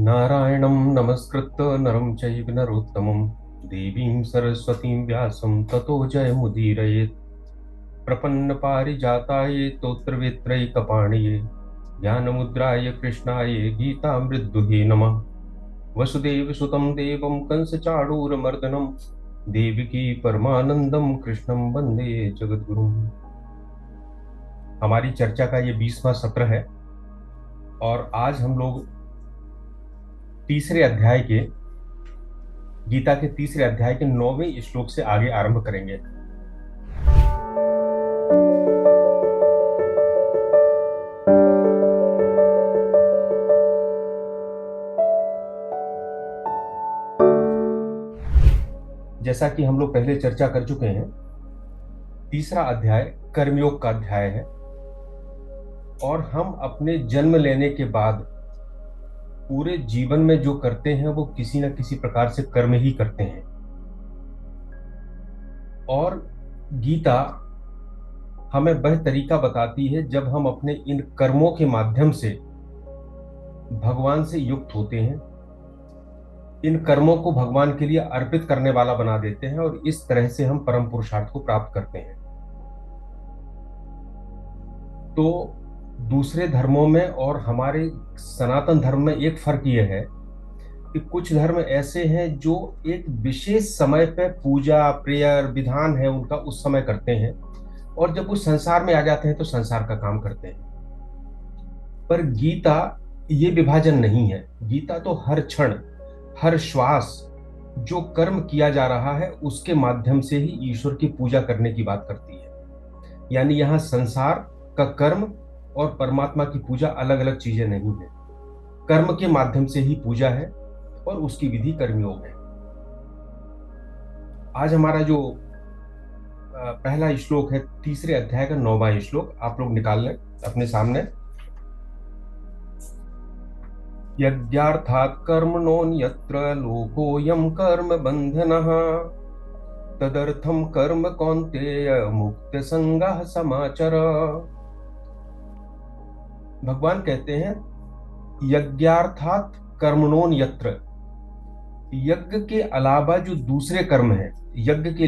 नारायणं नमस्कृत्य नरं चैव नरोत्तमं देवीं सरस्वतीं व्यासं ततो जयमुदीरयेत्। प्रपन्नपारिजाताय तोत्रवेत्रैकपाणिये ज्ञानमुद्राय कृष्णाय गीतामृतदुहे नमः। वसुदेवसुतं देवं कंसचाणूरमर्दनं देवकी परमानंदं कृष्णं वंदे जगद्गुरुं। हमारी चर्चा का ये 20वां सत्र है और आज हम लोग तीसरे अध्याय के गीता के तीसरे अध्याय के 9वें श्लोक से आगे आरंभ करेंगे। जैसा कि हम लोग पहले चर्चा कर चुके हैं, तीसरा अध्याय कर्मयोग का अध्याय है और हम अपने जन्म लेने के बाद पूरे जीवन में जो करते हैं वो किसी न किसी प्रकार से कर्म ही करते हैं। और गीता हमें वह तरीका बताती है जब हम अपने इन कर्मों के माध्यम से भगवान से युक्त होते हैं, इन कर्मों को भगवान के लिए अर्पित करने वाला बना देते हैं और इस तरह से हम परम पुरुषार्थ को प्राप्त करते हैं। तो दूसरे धर्मों में और हमारे सनातन धर्म में एक फर्क यह है कि कुछ धर्म ऐसे हैं जो एक विशेष समय पे पूजा प्रेयर विधान है उनका उस समय करते हैं और जब वो संसार में आ जाते हैं तो संसार का काम करते हैं। पर गीता ये विभाजन नहीं है। गीता तो हर क्षण हर श्वास जो कर्म किया जा रहा है उसके माध्यम से ही ईश्वर की पूजा करने की बात करती है। यानी यहाँ संसार का कर्म और परमात्मा की पूजा अलग अलग चीजें नहीं है। कर्म के माध्यम से ही पूजा है और उसकी विधि कर्मयोग है। आज हमारा जो पहला श्लोक है तीसरे अध्याय का 9वां श्लोक, आप लोग निकाल लें अपने सामने। यज्ञार्थात् कर्मणोऽन्यत्र लोकोऽयं कर्म बन्धनः तदर्थं कर्म कौन्तेय मुक्त संगः समाचर। भगवान कहते हैं यज्ञार्थात् कर्मणोऽन्यत्र, यज्ञ के अलावा जो दूसरे कर्म हैं, यज्ञ के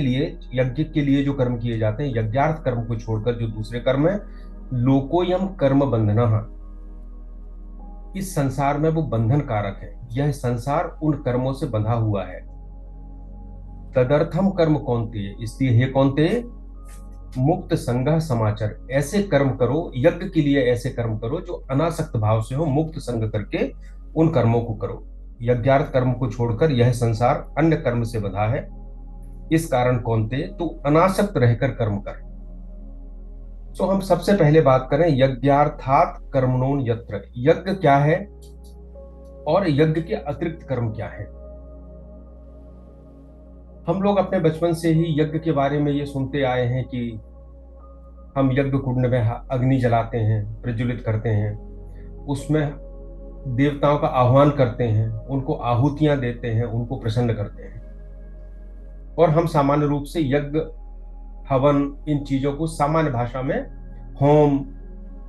लिए जो कर्म किए जाते हैं, यज्ञार्थ कर्म को छोड़कर जो दूसरे कर्म है, लोकोयम कर्म बंधनः, इस संसार में वो बंधन कारक है। यह संसार उन कर्मों से बंधा हुआ है। तदर्थम कर्म कौन्तेय, इसलिए हे कौन्तेय मुक्त संगः समाचर, ऐसे कर्म करो, यज्ञ के लिए ऐसे कर्म करो जो अनासक्त भाव से हो, मुक्त संग करके उन कर्मों को करो। यज्ञार्थ कर्म को छोड़कर यह संसार अन्य कर्म से बंधा है। इस कारण कौन्तेय तू अनासक्त रहकर कर्म कर। तो हम सबसे पहले बात करें यज्ञार्थात् कर्मणोन यत्र, यज्ञ क्या है और यज्ञ के अतिरिक्त कर्म क्या है। हम लोग अपने बचपन से ही यज्ञ के बारे में ये सुनते आए हैं कि हम यज्ञ कुंड में अग्नि जलाते हैं, प्रज्वलित करते हैं, उसमें देवताओं का आह्वान करते हैं, उनको आहुतियां देते हैं, उनको प्रसन्न करते हैं। और हम सामान्य रूप से यज्ञ हवन इन चीजों को सामान्य भाषा में, होम,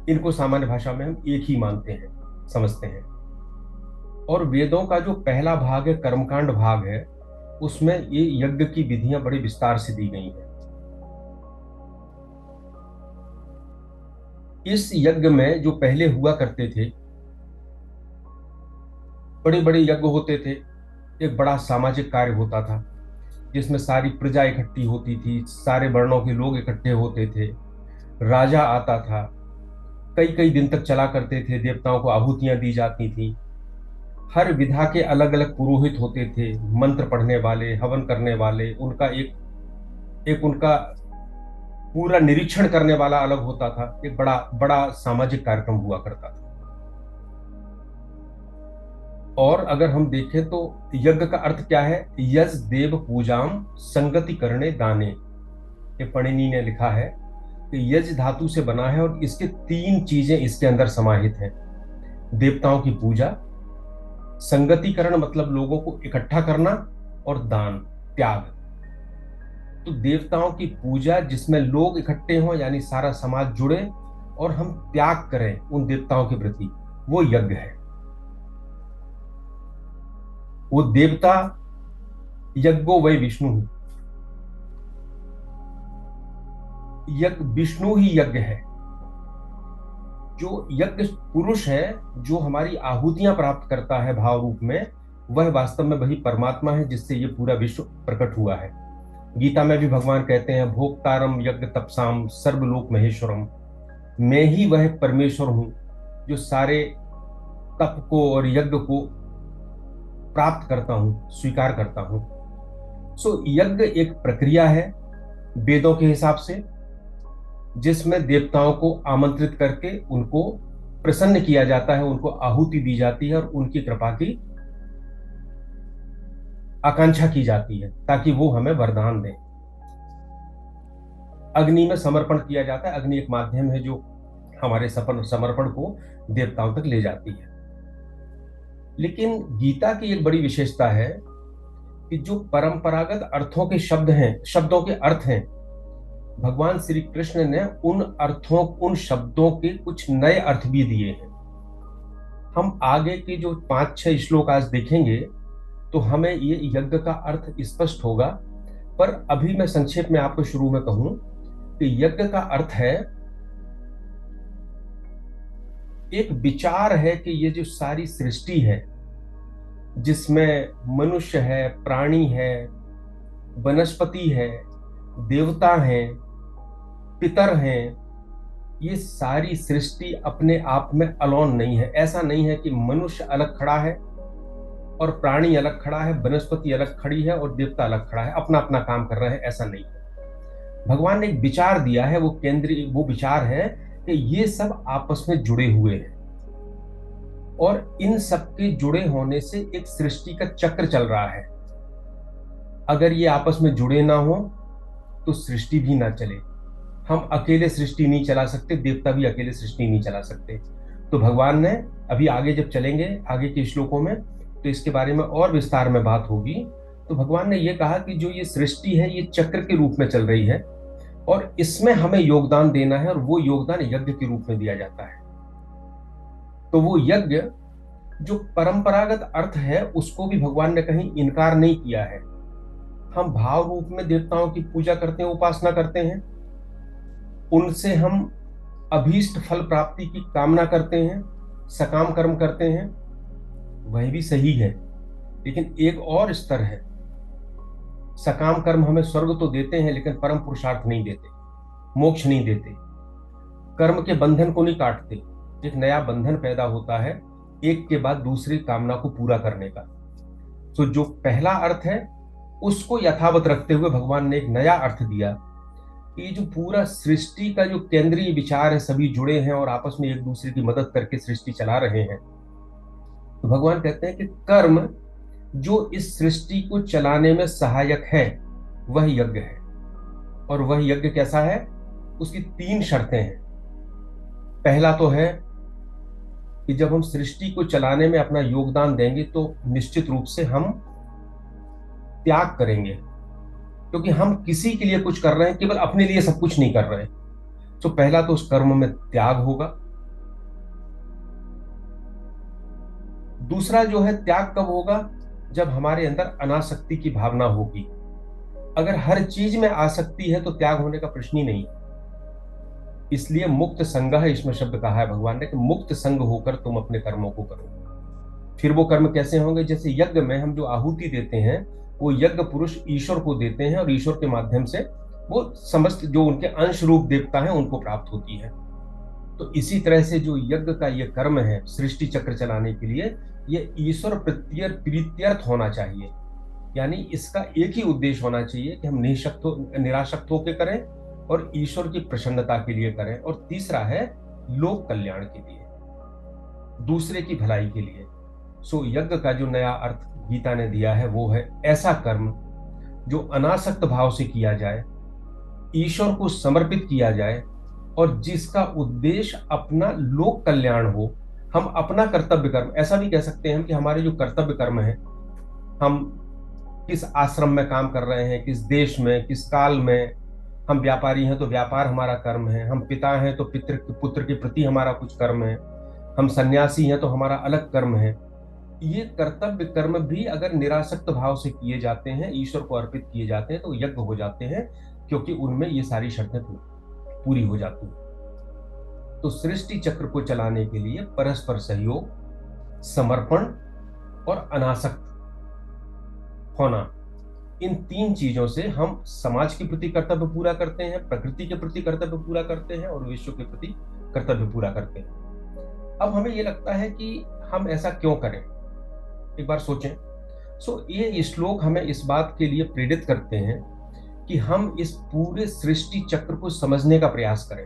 इनको सामान्य भाषा में हम एक ही मानते हैं, समझते हैं। और वेदों का जो पहला भाग है कर्मकांड भाग है, उसमें ये यज्ञ की विधियां बड़ी विस्तार से दी गई हैं। इस यज्ञ में जो पहले हुआ करते थे, बड़े बड़े यज्ञ होते थे। एक बड़ा सामाजिक कार्य होता था जिसमें सारी प्रजा इकट्ठी होती थी, सारे वर्णों के लोग इकट्ठे होते थे, राजा आता था, कई कई दिन तक चला करते थे, देवताओं को आहुतियां दी जाती थी। हर विधा के अलग अलग पुरोहित होते थे, मंत्र पढ़ने वाले, हवन करने वाले, उनका एक उनका पूरा निरीक्षण करने वाला अलग होता था। एक बड़ा बड़ा सामाजिक कार्यक्रम हुआ करता था। और अगर हम देखें तो यज्ञ का अर्थ क्या है, यज देव पूजाम संगति करने दाने, ये पणिनि ने लिखा है कि यज धातु से बना है और इसके 3 चीजें इसके अंदर समाहित हैं। देवताओं की पूजा, संगतिकरण मतलब लोगों को इकट्ठा करना, और दान त्याग। तो देवताओं की पूजा जिसमें लोग इकट्ठे हों, यानी सारा समाज जुड़े और हम त्याग करें उन देवताओं के प्रति, वो यज्ञ है। वो देवता यज्ञो वै विष्णु, यज्ञ विष्णु ही यज्ञ है। जो यज्ञ पुरुष है, जो हमारी आहुतियां प्राप्त करता है भाव रूप में, वह वास्तव में वही परमात्मा है जिससे ये पूरा विश्व प्रकट हुआ है। गीता में भी भगवान कहते हैं, भोक्तारम यज्ञ तपसाम सर्वलोक महेश्वरम, मैं ही वह परमेश्वर हूं जो सारे तप को और यज्ञ को प्राप्त करता हूं, स्वीकार करता हूं। सो यज्ञ एक प्रक्रिया है वेदों के हिसाब से, जिसमें देवताओं को आमंत्रित करके उनको प्रसन्न किया जाता है, उनको आहुति दी जाती है और उनकी कृपा की आकांक्षा की जाती है ताकि वो हमें वरदान दें। अग्नि में समर्पण किया जाता है। अग्नि एक माध्यम है जो हमारे समर्पण को देवताओं तक ले जाती है। लेकिन गीता की एक बड़ी विशेषता है कि जो परंपरागत अर्थों के शब्द हैं, शब्दों के अर्थ हैं, भगवान श्री कृष्ण ने उन अर्थों, उन शब्दों के कुछ नए अर्थ भी दिए हैं। हम आगे के जो 5-6 श्लोक आज देखेंगे तो हमें ये यज्ञ का अर्थ स्पष्ट होगा। पर अभी मैं संक्षेप में आपको शुरू में कहूं कि यज्ञ का अर्थ है, एक विचार है कि ये जो सारी सृष्टि है, जिसमें मनुष्य है, प्राणी है, वनस्पति है, देवता हैं, पितर हैं, ये सारी सृष्टि अपने आप में अलोन नहीं है। ऐसा नहीं है कि मनुष्य अलग खड़ा है और प्राणी अलग खड़ा है, वनस्पति अलग खड़ी है और देवता अलग खड़ा है, अपना अपना काम कर रहे हैं, ऐसा नहीं है। भगवान ने एक विचार दिया है, वो केंद्रीय वो विचार है कि ये सब आपस में जुड़े हुए हैं और इन सबके जुड़े होने से एक सृष्टि का चक्र चल रहा है। अगर ये आपस में जुड़े ना हो तो सृष्टि भी ना चले। हम अकेले सृष्टि नहीं चला सकते, देवता भी अकेले सृष्टि नहीं चला सकते। तो भगवान ने, अभी आगे जब चलेंगे आगे के श्लोकों में तो इसके बारे में और विस्तार में बात होगी, तो भगवान ने यह कहा कि जो ये सृष्टि है ये चक्र के रूप में चल रही है और इसमें हमें योगदान देना है और वो योगदान यज्ञ के रूप में दिया जाता है। तो वो यज्ञ जो परंपरागत अर्थ है उसको भी भगवान ने कहीं इनकार नहीं किया है। हम भाव रूप में देवताओं की पूजा करते हैं, उपासना करते हैं, उनसे हम अभीष्ट फल प्राप्ति की कामना करते हैं, सकाम कर्म करते हैं, वह भी सही है। लेकिन एक और स्तर है, सकाम कर्म हमें स्वर्ग तो देते हैं लेकिन परम पुरुषार्थ नहीं देते, मोक्ष नहीं देते, कर्म के बंधन को नहीं काटते। एक नया बंधन पैदा होता है एक के बाद दूसरी कामना को पूरा करने का। तो जो पहला अर्थ है उसको यथावत रखते हुए भगवान ने एक नया अर्थ दिया कि जो पूरा सृष्टि का जो केंद्रीय विचार है, सभी जुड़े हैं और आपस में एक दूसरे की मदद करके सृष्टि चला रहे हैं। तो भगवान कहते हैं कि कर्म जो इस सृष्टि को चलाने में सहायक है वह यज्ञ है। और वह यज्ञ कैसा है, उसकी 3 शर्तें हैं। पहला तो है कि जब हम सृष्टि को चलाने में अपना योगदान देंगे तो निश्चित रूप से हम त्याग करेंगे, क्योंकि हम किसी के लिए कुछ कर रहे हैं, केवल अपने लिए सब कुछ नहीं कर रहे हैं। तो पहला तो उस कर्म में त्याग होगा। दूसरा जो है, त्याग कब होगा, जब हमारे अंदर अनासक्ति की भावना होगी। अगर हर चीज में आसक्ति है तो त्याग होने का प्रश्न ही नहीं। इसलिए मुक्त संगः इसमें शब्द कहा है भगवान ने कि मुक्त संग होकर तुम अपने कर्मों को करो। फिर वो कर्म कैसे होंगे, जैसे यज्ञ में हम जो आहुति देते हैं वो यज्ञ पुरुष ईश्वर को देते हैं और ईश्वर के माध्यम से वो समस्त जो उनके अंश रूप देवता हैं उनको प्राप्त होती है। तो इसी तरह से जो यज्ञ का ये कर्म है सृष्टि चक्र चलाने के लिए, ये ईश्वर प्रीत्यर्थ होना चाहिए। यानी इसका एक ही उद्देश्य होना चाहिए कि हम निराशक्त होकर करें और ईश्वर की प्रसन्नता के लिए करें। और तीसरा है लोक कल्याण के लिए, दूसरे की भलाई के लिए। सो यज्ञ का जो नया अर्थ गीता ने दिया है वो है ऐसा कर्म जो अनासक्त भाव से किया जाए, ईश्वर को समर्पित किया जाए और जिसका उद्देश्य अपना लोक कल्याण हो। हम अपना कर्तव्य कर्म, ऐसा भी कह सकते हैं कि हमारे जो कर्तव्य कर्म है, हम किस आश्रम में काम कर रहे हैं, किस देश में, किस काल में, हम व्यापारी हैं तो व्यापार हमारा कर्म है, हम पिता हैं तो पुत्र के प्रति हमारा कुछ कर्म है, हम सन्यासी हैं तो हमारा अलग कर्म है। ये कर्तव्य कर्म भी अगर निरासक्त भाव से किए जाते हैं, ईश्वर को अर्पित किए जाते हैं, तो यज्ञ हो जाते हैं, क्योंकि उनमें ये सारी शर्तें पूरी हो जाती हैं। तो सृष्टि चक्र को चलाने के लिए परस्पर सहयोग, समर्पण और अनासक्त होना, इन तीन चीजों से हम समाज के प्रति कर्तव्य पूरा करते हैं, प्रकृति के प्रति कर्तव्य पूरा करते हैं और विश्व के प्रति कर्तव्य पूरा करते हैं। अब हमें यह लगता है कि हम ऐसा क्यों करें, एक बार सोचें। ये श्लोक हमें इस बात के लिए प्रेरित करते हैं कि हम इस पूरे सृष्टि चक्र को समझने का प्रयास करें।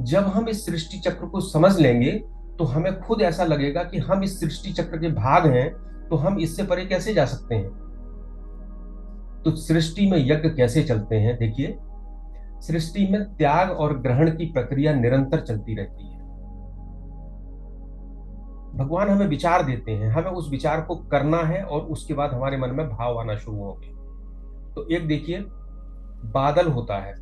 जब हम इस सृष्टि चक्र को समझ लेंगे तो हमें खुद ऐसा लगेगा कि हम इस सृष्टि चक्र के भाग हैं, तो हम इससे परे कैसे जा सकते हैं। तो सृष्टि में यज्ञ कैसे चलते हैं, देखिए, सृष्टि में त्याग और ग्रहण की प्रक्रिया निरंतर चलती रहती है। भगवान हमें विचार देते हैं, हमें उस विचार को करना है और उसके बाद हमारे मन में भाव आना शुरू होंगे। तो एक देखिए, बादल होता है,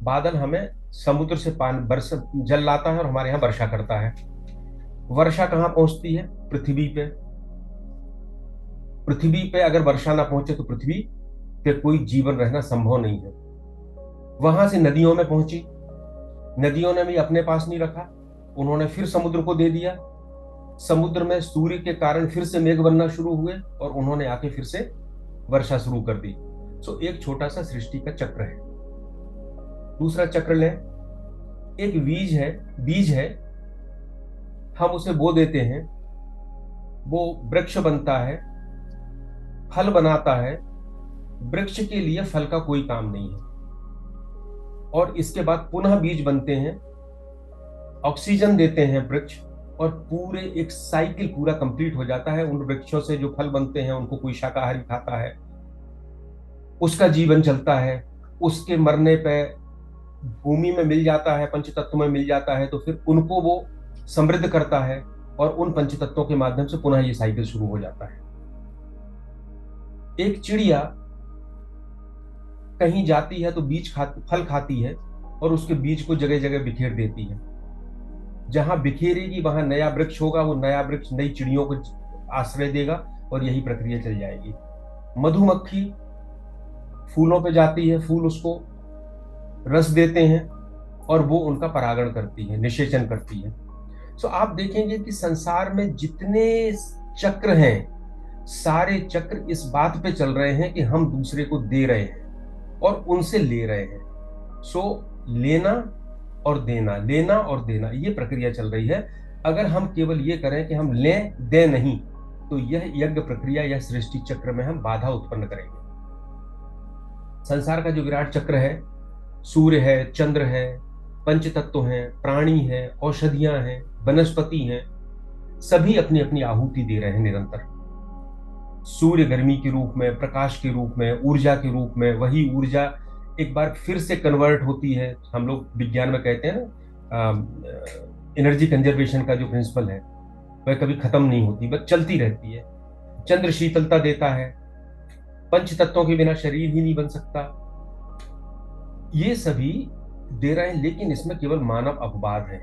बादल हमें समुद्र से पानी जल लाता है और हमारे यहाँ वर्षा करता है। वर्षा कहाँ पहुंचती है? पृथ्वी पे। पृथ्वी पे अगर वर्षा ना पहुंचे तो पृथ्वी पे कोई जीवन रहना संभव नहीं है। वहां से नदियों में पहुंची, नदियों ने भी अपने पास नहीं रखा, उन्होंने फिर समुद्र को दे दिया। समुद्र में सूर्य के कारण फिर से मेघ बनना शुरू हुए और उन्होंने आके फिर से वर्षा शुरू कर दी। एक छोटा सा सृष्टि का चक्र है। दूसरा चक्र लें, एक बीज है, हम उसे बो देते हैं, वो वृक्ष बनता है, फल बनाता है। वृक्ष के लिए फल का कोई काम नहीं है, और इसके बाद पुनः बीज बनते हैं, ऑक्सीजन देते हैं वृक्ष, और पूरे एक साइकिल पूरा कंप्लीट हो जाता है। उन वृक्षों से जो फल बनते हैं उनको कोई शाकाहारी खाता है, उसका जीवन चलता है। उसके मरने पे भूमि में मिल जाता है, पंचतत्व में मिल जाता है, तो फिर उनको वो समृद्ध करता है और उन पंचतत्वों के माध्यम से पुनः ये साइकिल शुरू हो जाता है। एक चिड़िया कहीं जाती है तो फल खाती है और उसके बीज को जगह जगह बिखेर देती है। जहां बिखेरेगी वहां नया वृक्ष होगा, वो नया वृक्ष नई चिड़ियों को आश्रय देगा और यही प्रक्रिया चल जाएगी। मधुमक्खी फूलों पे जाती है, फूल उसको रस देते हैं और वो उनका परागण करती है, निषेचन करती है। आप देखेंगे कि संसार में जितने चक्र हैं, सारे चक्र इस बात पे चल रहे हैं कि हम दूसरे को दे रहे हैं और उनसे ले रहे हैं। लेना और देना, लेना और देना, ये प्रक्रिया चल रही है। अगर हम केवल ये करें कि हम लें दे नहीं, तो यह यज्ञ प्रक्रिया या सृष्टि चक्र में हम बाधा उत्पन्न करेंगे। संसार का जो विराट चक्र है, सूर्य है, चंद्र है, पंचतत्व हैं, प्राणी हैं, औषधियां हैं, वनस्पति हैं, सभी अपनी अपनी आहुति दे रहे हैं निरंतर। सूर्य गर्मी के रूप में, प्रकाश के रूप में, ऊर्जा के रूप में, वही ऊर्जा एक बार फिर से कन्वर्ट होती है। हम लोग विज्ञान में कहते हैं ना, एनर्जी कंजर्वेशन का जो प्रिंसिपल है वह कभी खत्म नहीं होती, बस चलती रहती है। चंद्र शीतलता देता है, पंच तत्वों के बिना शरीर ही नहीं बन सकता। ये सभी दे रहे हैं, लेकिन इसमें केवल मानव अपवाद है।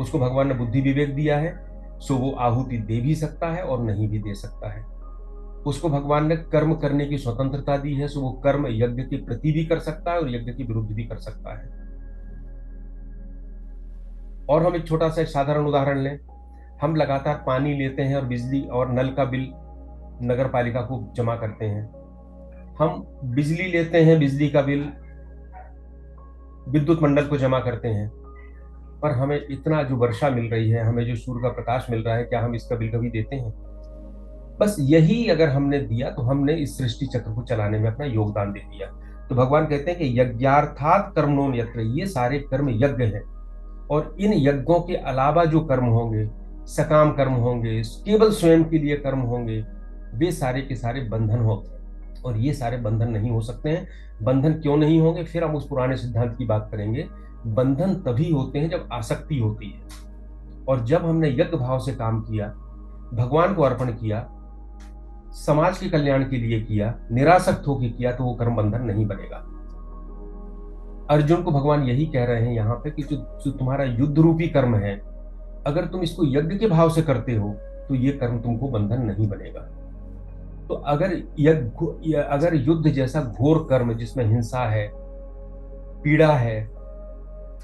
उसको भगवान ने बुद्धि विवेक दिया है, वो आहुति दे भी सकता है और नहीं भी दे सकता है। उसको भगवान ने कर्म करने की स्वतंत्रता दी है, वो कर्म यज्ञ के प्रति भी कर सकता है और यज्ञ के विरुद्ध भी कर सकता है। और हम एक छोटा सा साधारण उदाहरण लें। हम लगातार पानी लेते हैं और बिजली और नल का बिल नगर पालिका को जमा करते हैं। हम बिजली लेते हैं, बिजली का बिल विद्युत मंडल को जमा करते हैं, पर हमें इतना जो वर्षा मिल रही है, हमें जो सूर्य का प्रकाश मिल रहा है, क्या हम इसका बिल कभी देते हैं? बस यही अगर हमने दिया तो हमने इस सृष्टि चक्र को चलाने में अपना योगदान दे दिया। तो भगवान कहते हैं कि यज्ञार्थात कर्मणो यत्र, ये सारे कर्म यज्ञ हैं। और इन यज्ञों के अलावा जो कर्म होंगे, सकाम कर्म होंगे, केवल स्वयं के लिए कर्म होंगे, वे सारे के सारे बंधन होते हैं। और ये सारे बंधन नहीं हो सकते हैं। बंधन क्यों नहीं होंगे? फिर हम उस पुराने सिद्धांत की बात करेंगे। बंधन तभी होते हैं जब आसक्ति होती है। और जब हमने यज्ञ भाव से काम किया, भगवान को अर्पण किया, समाज के कल्याण के लिए किया, निरासक्त होकर किया, तो वो कर्म बंधन नहीं बनेगा। अर्जुन को भगवान यही कह रहे हैं यहाँ पे कि जो तुम्हारा युद्ध रूपी कर्म है, अगर तुम इसको यज्ञ के भाव से करते हो तो ये कर्म तुमको बंधन नहीं बनेगा। तो अगर युद्ध जैसा घोर कर्म जिसमें हिंसा है, पीड़ा है,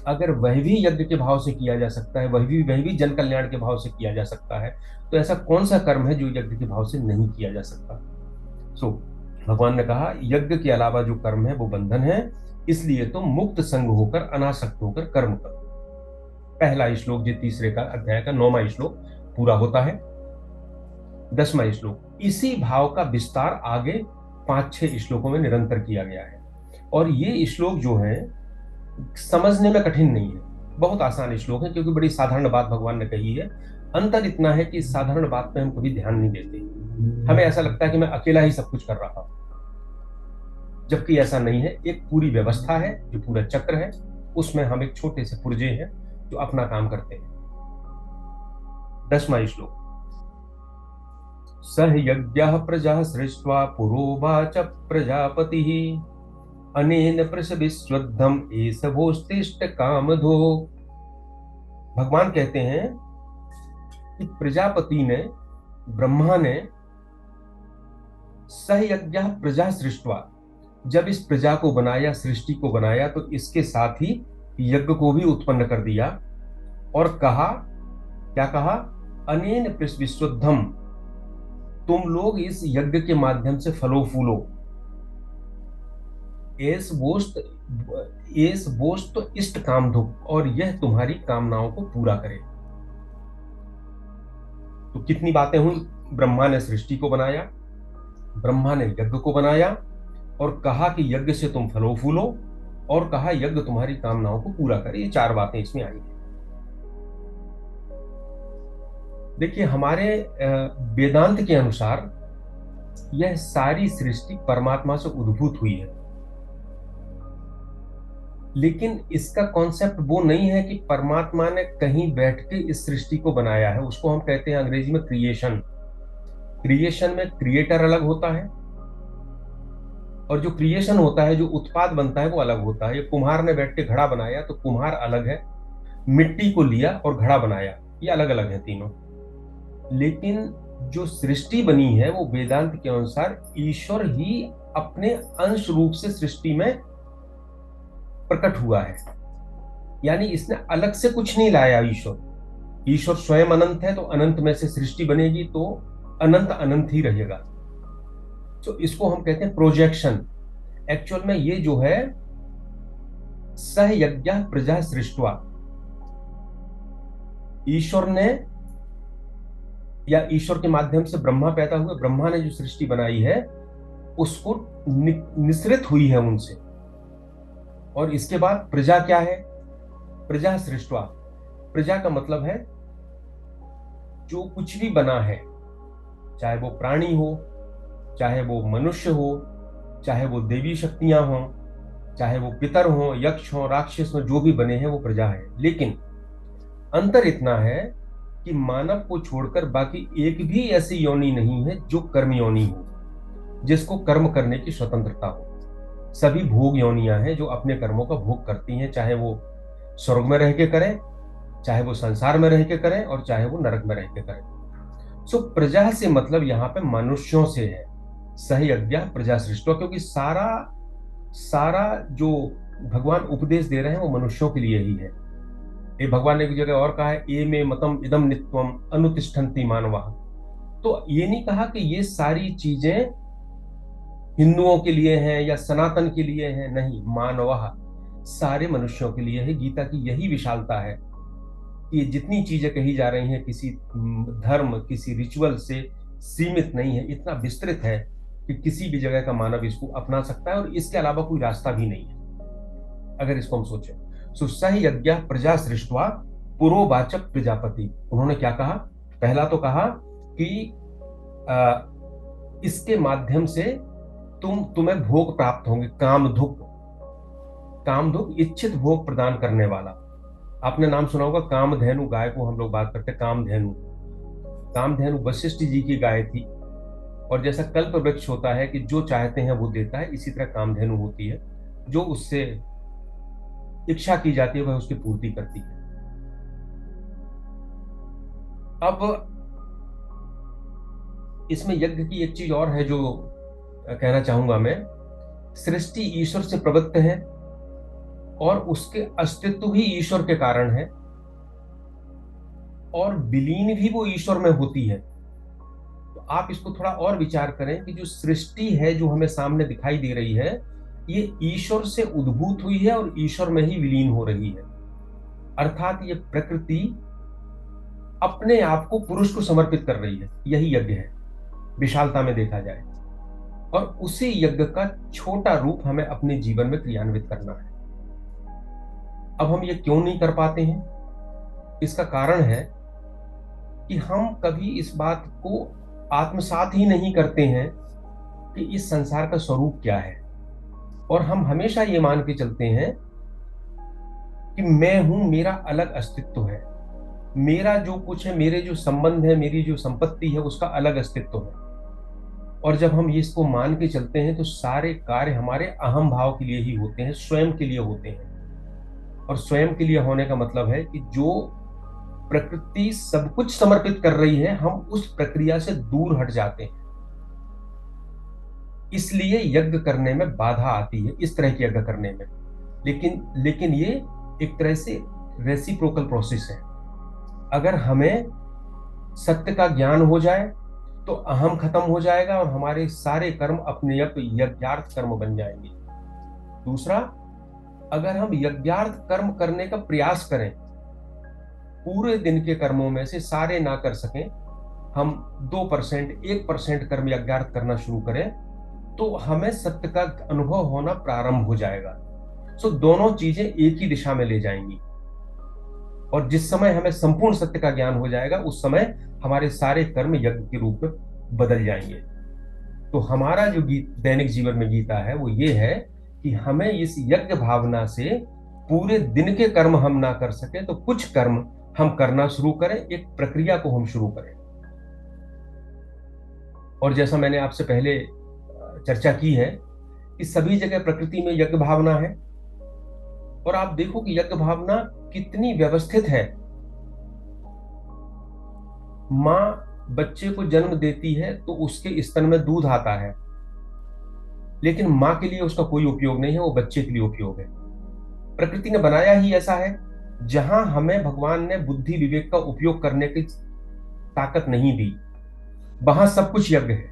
अगर वह भी यज्ञ के भाव से किया जा सकता है, वह भी जन कल्याण के भाव से किया जा सकता है, तो ऐसा कौन सा कर्म है जो यज्ञ के भाव से नहीं किया जा सकता? सो भगवान ने कहा यज्ञ के अलावा जो कर्म है वो बंधन है, इसलिए तुम मुक्त संग होकर अनासक्त होकर कर्म करो। पहला श्लोक जो तीसरे का अध्याय का 9वां श्लोक पूरा होता है। 10वां श्लोक इसी भाव का विस्तार आगे 5-6 श्लोकों में निरंतर किया गया है। और ये श्लोक जो है समझने में कठिन नहीं है, बहुत आसान श्लोक है, क्योंकि बड़ी साधारण बात भगवान ने कही है। अंतर इतना है कि इस साधारण बात पे हम कभी ध्यान नहीं देते, हमें ऐसा लगता है कि मैं अकेला ही सब कुछ कर रहा हूं, जबकि ऐसा नहीं है। एक पूरी व्यवस्था है जो पूरा चक्र है, उसमें हम एक छोटे से पुर्जे हैं जो अपना काम करते हैं। 10वां श्लोक सह यज्ञः प्रजा सृष्ट्वा पुरोवाच प्रजापतिः अनेन प्रसविस्वद्धम एष भोस्तिष्ठ कामधो। भगवान कहते हैं कि प्रजापति ने, ब्रह्मा ने, सह यज्ञः प्रजा सृष्ट्वा, जब इस प्रजा को बनाया, सृष्टि को बनाया, तो इसके साथ ही यज्ञ को भी उत्पन्न कर दिया और कहा, क्या कहा? अनेन प्रसविस्वद्धम, तुम लोग इस यज्ञ के माध्यम से फलो फूलो। एस बोस्ट तो इष्ट काम दुख, और यह तुम्हारी कामनाओं को पूरा करे। तो कितनी बातें हुई? ब्रह्मा ने सृष्टि को बनाया, ब्रह्मा ने यज्ञ को बनाया, और कहा कि यज्ञ से तुम फलो फूलो, और कहा यज्ञ तुम्हारी कामनाओं को पूरा करे। ये 4 बातें इसमें आई हैं। देखिए, हमारे वेदांत के अनुसार यह सारी सृष्टि परमात्मा से उद्भूत हुई है, लेकिन इसका कॉन्सेप्ट वो नहीं है कि परमात्मा ने कहीं बैठ के इस सृष्टि को बनाया है। उसको हम कहते हैं अंग्रेजी में क्रिएशन। क्रिएशन में क्रिएटर अलग होता है, और जो क्रिएशन होता है, जो उत्पाद बनता है, वो अलग होता है। ये कुम्हार ने बैठ के घड़ा बनाया तो कुम्हार अलग है, मिट्टी को लिया और घड़ा बनाया, ये अलग अलग है तीनों। लेकिन जो सृष्टि बनी है वो वेदांत के अनुसार ईश्वर ही अपने अंश रूप से सृष्टि में प्रकट हुआ है। यानी इसने अलग से कुछ नहीं लाया। ईश्वर स्वयं अनंत है, तो अनंत में से सृष्टि बनेगी तो अनंत अनंत ही रहेगा। तो इसको हम कहते हैं प्रोजेक्शन। एक्चुअल में ये जो है सह यज्ञः प्रजा सृष्ट्वा, ईश्वर ने, या ईश्वर के माध्यम से ब्रह्मा पैदा हुए, ब्रह्मा ने जो सृष्टि बनाई है उसको निसृत हुई है उनसे। और इसके बाद प्रजा क्या है? प्रजा सृष्ट्वा, प्रजा का मतलब है जो कुछ भी बना है, चाहे वो प्राणी हो, चाहे वो मनुष्य हो, चाहे वो देवी शक्तियां हों, चाहे वो पितर हों, यक्ष हों, राक्षस हों, जो भी बने हैं वो प्रजा है। लेकिन अंतर इतना है कि मानव को छोड़कर बाकी एक भी ऐसी योनि नहीं है जो कर्म योनि हो, जिसको कर्म करने की स्वतंत्रता हो। सभी भोग योनियां हैं जो अपने कर्मों का भोग करती हैं, चाहे वो स्वर्ग में रह के करें, चाहे वो संसार में रह के करें, और चाहे वो नरक में रह के करें। सो प्रजा से मतलब यहाँ पे मनुष्यों से है, सह यज्ञः प्रजा सृष्टि, क्योंकि सारा सारा जो भगवान उपदेश दे रहे हैं वो मनुष्यों के लिए ही है। ये भगवान ने एक जगह और कहा है, ए में मतम इदम नित्यम अनुतिष्ठन्ति मानवाः। तो ये नहीं कहा कि ये सारी चीजें हिंदुओं के लिए हैं या सनातन के लिए हैं, नहीं, मानवः, सारे मनुष्यों के लिए है। गीता की यही विशालता है कि ये जितनी चीजें कही जा रही हैं किसी धर्म, किसी रिचुअल से सीमित नहीं है, इतना विस्तृत है कि किसी भी जगह का मानव इसको अपना सकता है, और इसके अलावा कोई रास्ता भी नहीं है अगर इसको हम सोचें। सो सह यज्ञः प्रजा सृष्ट्वा पुरोवाच प्रजापति, उन्होंने क्या कहा? पहला तो कहा कि इसके माध्यम से तुम्हें भोग प्राप्त होंगे, कामधुक। कामधुक इच्छित भोग प्रदान करने वाला। आपने नाम सुना होगा कामधेनु, गाय को हम लोग बात करते हैं कामधेनु। कामधेनु वशिष्ठ जी की गाय थी, और जैसा कल्प वृक्ष होता है कि जो चाहते हैं वो देता है, इसी तरह कामधेनु होती है, जो उससे इच्छा की जाती है वह उसकी पूर्ति करती है। अब इसमें यज्ञ की एक चीज और है जो कहना चाहूंगा मैं। सृष्टि ईश्वर से प्रदत्त है और उसके अस्तित्व भी ईश्वर के कारण है, और विलीन भी वो ईश्वर में होती है। तो आप इसको थोड़ा और विचार करें कि जो सृष्टि है जो हमें सामने दिखाई दे रही है, ये ईश्वर से उद्भूत हुई है और ईश्वर में ही विलीन हो रही है। अर्थात ये प्रकृति अपने आप को पुरुष को समर्पित कर रही है। यही यज्ञ है विशालता में देखा जाए, और उसी यज्ञ का छोटा रूप हमें अपने जीवन में क्रियान्वित करना है। अब हम ये क्यों नहीं कर पाते हैं? इसका कारण है कि हम कभी इस बात को आत्मसात ही नहीं करते हैं कि इस संसार का स्वरूप क्या है, और हम हमेशा ये मान के चलते हैं कि मैं हूं, मेरा अलग अस्तित्व है, मेरा जो कुछ है, मेरे जो संबंध है, मेरी जो संपत्ति है, उसका अलग अस्तित्व है। और जब हम इसको मान के चलते हैं तो सारे कार्य हमारे अहम भाव के लिए ही होते हैं, स्वयं के लिए होते हैं। और स्वयं के लिए होने का मतलब है कि जो प्रकृति सब कुछ समर्पित कर रही है, हम उस प्रक्रिया से दूर हट जाते हैं। इसलिए यज्ञ करने में बाधा आती है, इस तरह के यज्ञ करने में। लेकिन लेकिन ये एक तरह से रेसिप्रोकल प्रोसेस है। अगर हमें सत्य का ज्ञान हो जाए तो अहम खत्म हो जाएगा और हमारे सारे कर्म अपने आप यज्ञार्थ कर्म बन जाएंगे। दूसरा, अगर हम यज्ञार्थ कर्म करने का प्रयास करें, पूरे दिन के कर्मों में से सारे ना कर सकें, हम 2%, 1% कर्म यज्ञार्थ करना शुरू करें, तो हमें सत्य का अनुभव होना प्रारंभ हो जाएगा। सो दोनों चीजें एक ही दिशा में ले जाएंगी, और जिस समय हमें संपूर्ण सत्य का ज्ञान हो जाएगा, उस समय हमारे सारे कर्म यज्ञ के रूप में बदल जाएंगे। तो हमारा जो दैनिक जीवन में गीता है वो ये है कि हमें इस यज्ञ भावना से पूरे दिन के कर्म हम ना कर सके तो कुछ कर्म हम करना शुरू करें, एक प्रक्रिया को हम शुरू करें। और जैसा मैंने आपसे पहले चर्चा की है कि सभी जगह प्रकृति में यज्ञ भावना है, और आप देखो कि यज्ञ भावना कितनी व्यवस्थित है। माँ बच्चे को जन्म देती है तो उसके स्तन में दूध आता है, लेकिन माँ के लिए उसका कोई उपयोग नहीं है, वो बच्चे के लिए उपयोग है। प्रकृति ने बनाया ही ऐसा है, जहां हमें भगवान ने बुद्धि विवेक का उपयोग करने की ताकत नहीं दी, वहां सब कुछ यज्ञ है।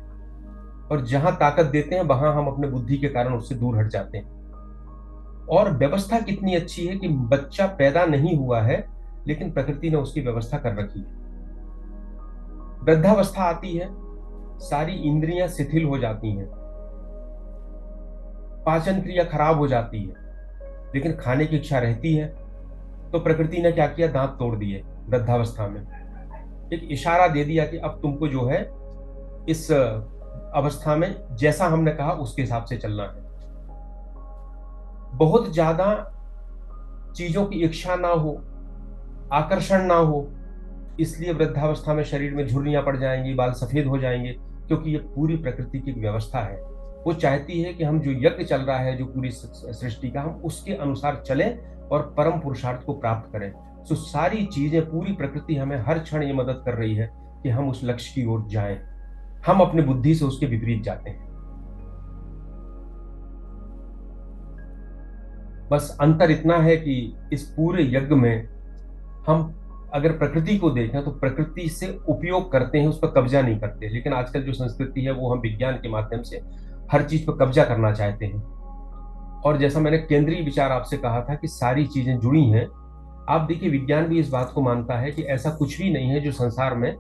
और जहां ताकत देते हैं वहां हम अपने बुद्धि के कारण उससे दूर हट जाते हैं। और व्यवस्था कितनी अच्छी है कि बच्चा पैदा नहीं हुआ है, लेकिन प्रकृति ने उसकी व्यवस्था कर रखी है। वृद्धावस्था आती है, सारी इंद्रियां शिथिल हो जाती हैं, पाचन क्रिया खराब हो जाती है, लेकिन खाने की इच्छा रहती है। तो प्रकृति ने क्या किया? दांत तोड़ दिए वृद्धावस्था में, एक इशारा दे दिया कि अब तुमको जो है इस अवस्था में जैसा हमने कहा उसके हिसाब से चलना है। बहुत ज्यादा चीजों की इच्छा ना हो, आकर्षण ना हो, इसलिए वृद्धावस्था में शरीर में झुर्रियां पड़ जाएंगी, बाल सफेद हो जाएंगे, क्योंकि ये पूरी प्रकृति की व्यवस्था है। वो चाहती है कि हम जो यज्ञ चल रहा है, जो पूरी सृष्टि का, हम उसके अनुसार चलें और परम पुरुषार्थ को प्राप्त करें। तो सारी चीजें, पूरी प्रकृति हमें हर क्षण ये मदद कर रही है कि हम उस लक्ष्य की ओर जाएं। हम अपनी बुद्धि से उसके विपरीत जाते हैं। बस अंतर इतना है कि इस पूरे यज्ञ में हम अगर प्रकृति को देखें तो प्रकृति से उपयोग करते हैं, उस पर कब्जा नहीं करते। लेकिन आजकल जो संस्कृति है वो हम विज्ञान के माध्यम से हर चीज पर कब्जा करना चाहते हैं। और जैसा मैंने केंद्रीय विचार आपसे कहा था कि सारी चीजें जुड़ी हैं, आप देखिए विज्ञान भी इस बात को मानता है कि ऐसा कुछ भी नहीं है जो संसार में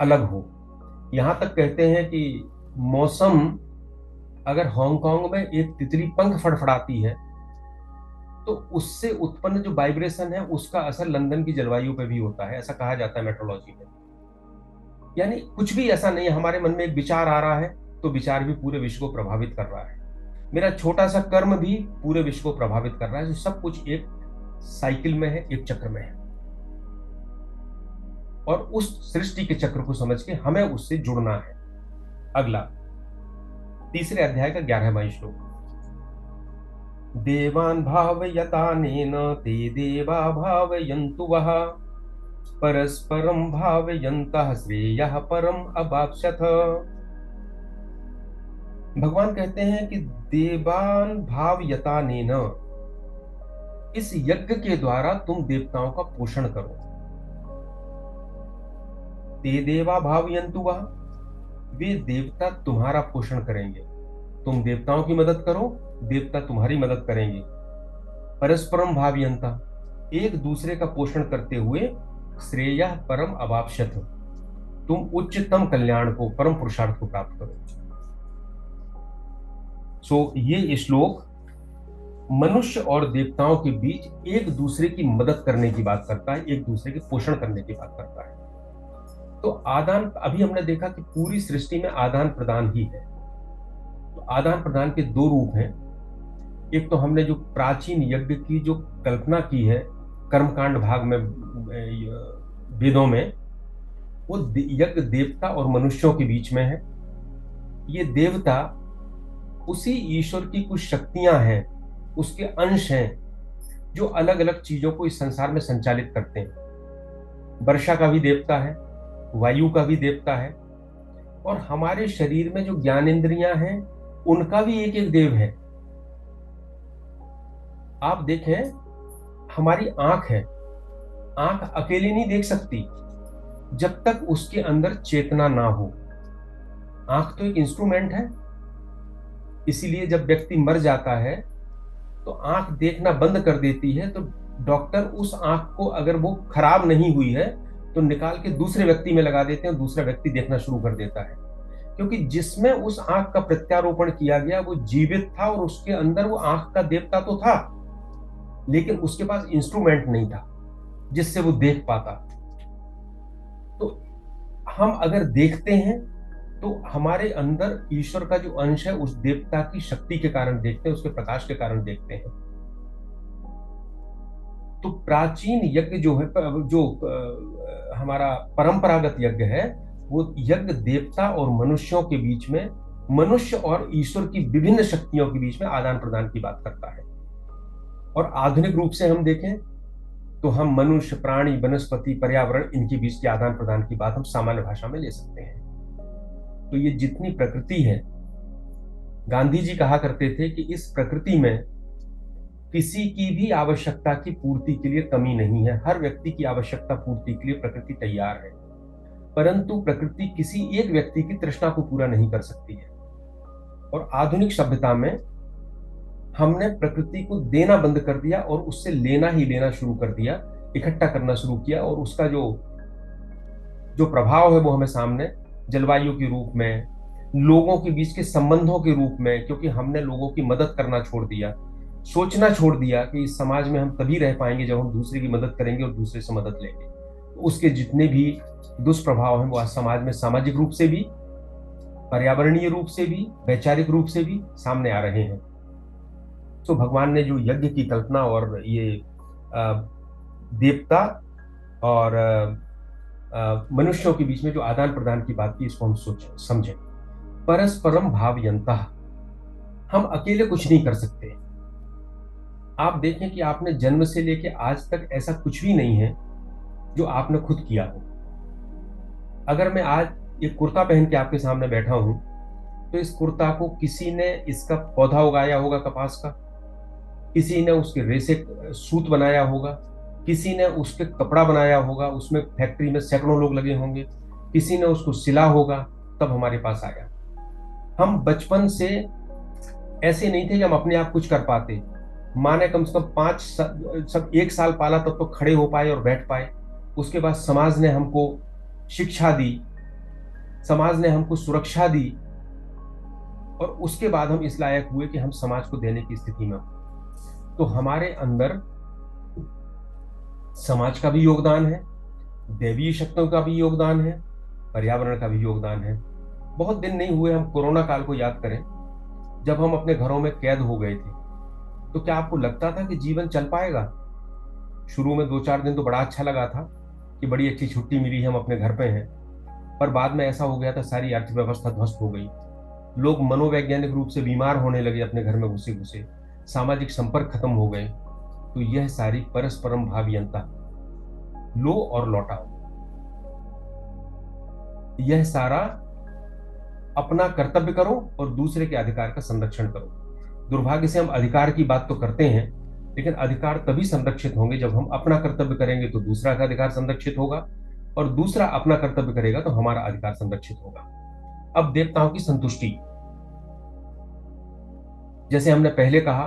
अलग हो। यहां तक कहते हैं कि मौसम, अगर हांगकांग में एक तितली पंख फड़फड़ाती है तो उससे उत्पन्न जो वाइब्रेशन है उसका असर लंदन की जलवायु पर भी होता है, ऐसा कहा जाता है मेट्रोलॉजी में। यानी कुछ भी ऐसा नहीं है, हमारे मन में एक विचार आ रहा है तो विचार भी पूरे विश्व को प्रभावित कर रहा है। मेरा छोटा सा कर्म भी पूरे विश्व को प्रभावित कर रहा है। तो सब कुछ एक साइकिल में है, एक चक्र में है, और उस सृष्टि के चक्र को समझ के हमें उससे जुड़ना है। अगला, तीसरे अध्याय का 11वां श्लोक। देवान् भावयतानेन ते देवा भावयन्तु वः परस्परम भावयन्तः श्रेयः परम अवाप्स्यथ। भगवान कहते हैं कि देवान भावयतानेन, इस यज्ञ के द्वारा तुम देवताओं का पोषण करो। ते देवा भावयन्तु वह, वे देवता तुम्हारा पोषण करेंगे। तुम देवताओं की मदद करो, देवता तुम्हारी मदद करेंगे। परस्परम भावयन्ता, एक दूसरे का पोषण करते हुए, श्रेयः परम अवाप्स्यथ, तुम उच्चतम कल्याण को, परम पुरुषार्थ को प्राप्त करो। ये श्लोक मनुष्य और देवताओं के बीच एक दूसरे की मदद करने की बात करता है, एक दूसरे के पोषण करने की बात करता है। तो आदान, अभी हमने देखा कि पूरी सृष्टि में आदान प्रदान ही है। तो आदान प्रदान के दो रूप हैं। एक तो हमने जो प्राचीन यज्ञ की जो कल्पना की है कर्मकांड भाग में, वेदों में, वो यज्ञ देवता और मनुष्यों के बीच में है। ये देवता उसी ईश्वर की कुछ शक्तियां हैं, उसके अंश हैं, जो अलग अलग चीजों को इस संसार में संचालित करते हैं। वर्षा का भी देवता है, वायु का भी देवता है, और हमारे शरीर में जो ज्ञानेंद्रियां हैं उनका भी एक एक देव है। आप देखें, हमारी आंख है, आंख अकेले नहीं देख सकती जब तक उसके अंदर चेतना ना हो। आंख तो एक इंस्ट्रूमेंट है, इसीलिए जब व्यक्ति मर जाता है तो आंख देखना बंद कर देती है, तो डॉक्टर उस आंख को, अगर वो खराब नहीं हुई है, तो निकाल के दूसरे व्यक्ति में लगा देते हैं, दूसरा व्यक्ति देखना शुरू कर देता है। क्योंकि जिसमें उस आंख का प्रत्यारोपण किया गया वो जीवित था, और उसके अंदर वो आंख का देवता तो था, लेकिन उसके पास इंस्ट्रूमेंट नहीं था जिससे वो देख पाता। तो हम अगर देखते हैं तो हमारे अंदर ईश्वर का जो अंश है उस देवता की शक्ति के कारण देखते हैं, उसके प्रकाश के कारण देखते हैं। तो प्राचीन यज्ञ जो है, जो हमारा परंपरागत यज्ञ है, वो यज्ञ देवता और मनुष्यों के बीच में, मनुष्य और ईश्वर की विभिन्न शक्तियों के बीच में आदान प्रदान की बात करता है। और आधुनिक रूप से हम देखें तो हम मनुष्य, प्राणी, वनस्पति, पर्यावरण, इनके बीच के आदान प्रदान की बात हम सामान्य भाषा में ले सकते हैं। तो ये जितनी प्रकृति है, गांधी जी कहा करते थे कि इस प्रकृति में किसी की भी आवश्यकता की पूर्ति के लिए कमी नहीं है। हर व्यक्ति की आवश्यकता पूर्ति के लिए प्रकृति तैयार है, परंतु प्रकृति किसी एक व्यक्ति की तृष्णा को पूरा नहीं कर सकती है। और आधुनिक सभ्यता में हमने प्रकृति को देना बंद कर दिया और उससे लेना ही लेना शुरू कर दिया, इकट्ठा करना शुरू किया, और उसका जो जो प्रभाव है वो हमें सामने जलवायु के रूप में, लोगों के बीच के संबंधों के रूप में, क्योंकि हमने लोगों की मदद करना छोड़ दिया, सोचना छोड़ दिया कि इस समाज में हम तभी रह पाएंगे जब हम दूसरे की मदद करेंगे और दूसरे से मदद लेंगे। तो उसके जितने भी दुष्प्रभाव हैं वो आज समाज में सामाजिक रूप से भी, पर्यावरणीय रूप से भी, वैचारिक रूप से भी सामने आ रहे हैं। तो भगवान ने जो यज्ञ की कल्पना और ये देवता और मनुष्यों के बीच में जो आदान प्रदान की बात की, इसको हम सोचें, समझें। परस्परम भावयन्तः, हम अकेले कुछ नहीं कर सकते। आप देखें कि आपने जन्म से लेके आज तक ऐसा कुछ भी नहीं है जो आपने खुद किया हो। अगर मैं आज एक कुर्ता पहन के आपके सामने बैठा हूं, तो इस कुर्ता को किसी ने, इसका पौधा उगाया होगा कपास का, किसी ने उसके रेशे सूत बनाया होगा, किसी ने उसके कपड़ा बनाया होगा, उसमें फैक्ट्री में सैकड़ों लोग लगे होंगे, किसी ने उसको सिला होगा, तब हमारे पास आया। हम बचपन से ऐसे नहीं थे कि हम अपने आप कुछ कर पाते। माँ ने कम से कम 1 साल पाला, तब तो खड़े हो पाए और बैठ पाए। उसके बाद समाज ने हमको शिक्षा दी, समाज ने हमको सुरक्षा दी, और उसके बाद हम इस लायक हुए कि हम समाज को देने की स्थिति में। तो हमारे अंदर समाज का भी योगदान है, दैवीय शक्तियों का भी योगदान है, पर्यावरण का भी योगदान है। बहुत दिन नहीं हुए, हम कोरोना काल को याद करें, जब हम अपने घरों में कैद हो गए थे, तो क्या आपको लगता था कि जीवन चल पाएगा? शुरू में 2-4 दिन तो बड़ा अच्छा लगा था कि बड़ी अच्छी छुट्टी मिली, हम अपने घर पे हैं। पर बाद में ऐसा हो गया था, सारी अर्थव्यवस्था ध्वस्त हो गई, लोग मनोवैज्ञानिक रूप से बीमार होने लगे, अपने घर में घुसे घुसे, सामाजिक संपर्क खत्म हो गए। तो यह सारी परस्परम भावयन्तः, लो और लौटाओ। यह सारा अपना कर्तव्य करो और दूसरे के अधिकार का संरक्षण करो। दुर्भाग्य से हम अधिकार की बात तो करते हैं, लेकिन अधिकार तभी संरक्षित होंगे जब हम अपना कर्तव्य करेंगे तो दूसरा का अधिकार संरक्षित होगा, और दूसरा अपना कर्तव्य करेगा तो हमारा अधिकार संरक्षित होगा। अब देवताओं की संतुष्टि, जैसे हमने पहले कहा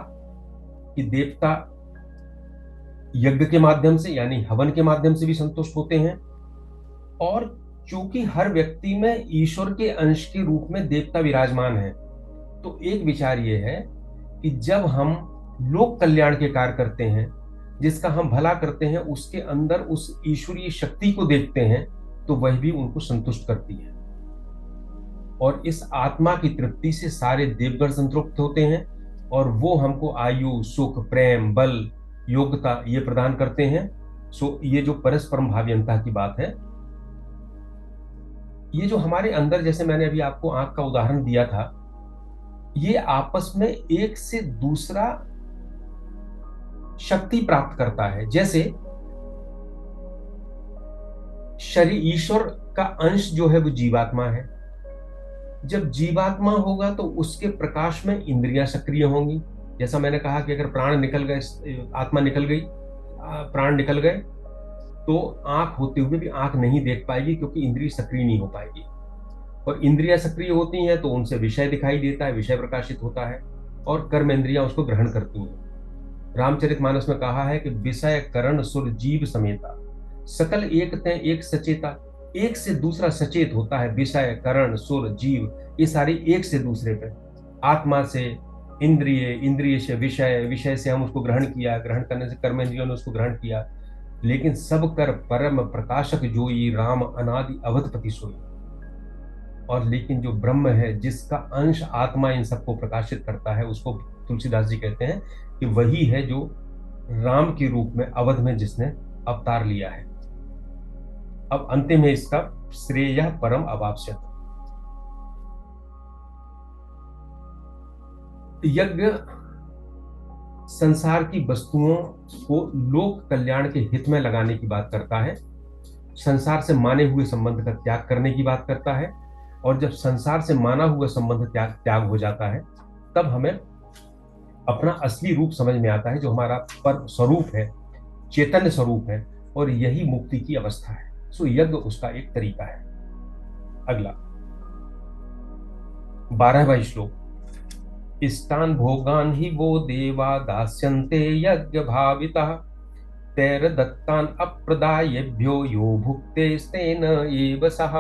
कि देवता यज्ञ के माध्यम से यानी हवन के माध्यम से भी संतुष्ट होते हैं, और चूंकि हर व्यक्ति में ईश्वर के अंश के रूप में देवता विराजमान है, तो एक विचार यह है कि जब हम लोक कल्याण के कार्य करते हैं, जिसका हम भला करते हैं, उसके अंदर उस ईश्वरीय शक्ति को देखते हैं, तो वह भी उनको संतुष्ट करती है, और इस आत्मा की तृप्ति से सारे देवगण संतुष्ट होते हैं, और वो हमको आयु, सुख, प्रेम, बल, योग्यता ये प्रदान करते हैं। सो ये जो परस्परम भाव्यंता की बात है, ये जो हमारे अंदर, जैसे मैंने अभी आपको आंख का उदाहरण दिया था, ये आपस में एक से दूसरा शक्ति प्राप्त करता है। जैसे शरीर, ईश्वर का अंश जो है वो जीवात्मा है। जब जीवात्मा होगा तो उसके प्रकाश में इंद्रियां सक्रिय होंगी। जैसा मैंने कहा कि अगर प्राण निकल गए, आत्मा निकल गई, प्राण निकल गए, तो आंख होते हुए भी आंख नहीं देख पाएगी, क्योंकि इंद्रिय सक्रिय नहीं हो पाएगी। और इंद्रियां सक्रिय होती हैं तो उनसे विषय दिखाई देता है, विषय प्रकाशित होता है, और कर्म इंद्रियां उसको ग्रहण करती हैं। रामचरितमानस में कहा है कि विषय करण सुर जीव समेता, सकल एक तय एक सचेता। एक से दूसरा सचेत होता है। विषय, करण, सुर, जीव, ये सारी एक से दूसरे पे, आत्मा से इंद्रिय, इंद्रिय से विषय, विषय से हम उसको ग्रहण किया, ग्रहण करने से कर्मेंद्रियों ने उसको ग्रहण किया। लेकिन सब कर परम प्रकाशक जोई, राम अनादि अवधपति सोई। और लेकिन जो ब्रह्म है, जिसका अंश आत्मा इन सबको प्रकाशित करता है, उसको तुलसीदास जी कहते हैं कि वही है जो राम के रूप में अवध में जिसने अवतार लिया है। अब अंतिम है इसका श्रेय परम अवाप्स्यत। यज्ञ संसार की वस्तुओं को लोक कल्याण के हित में लगाने की बात करता है, संसार से माने हुए संबंध का त्याग करने की बात करता है। और जब संसार से माना हुआ संबंध त्याग हो जाता है, तब हमें अपना असली रूप समझ में आता है, जो हमारा पर स्वरूप है, चैतन्य स्वरूप है, और यही मुक्ति की अवस्था है। सो यज्ञ उसका एक तरीका है। अगला 12वां श्लोक, इष्टान भोगान ही वो देवा दास्यन्ते यज्ञ भाविता, तैर दत्तान अप्रदायेभ्यो यो भुक्ते स्तेन एव सः।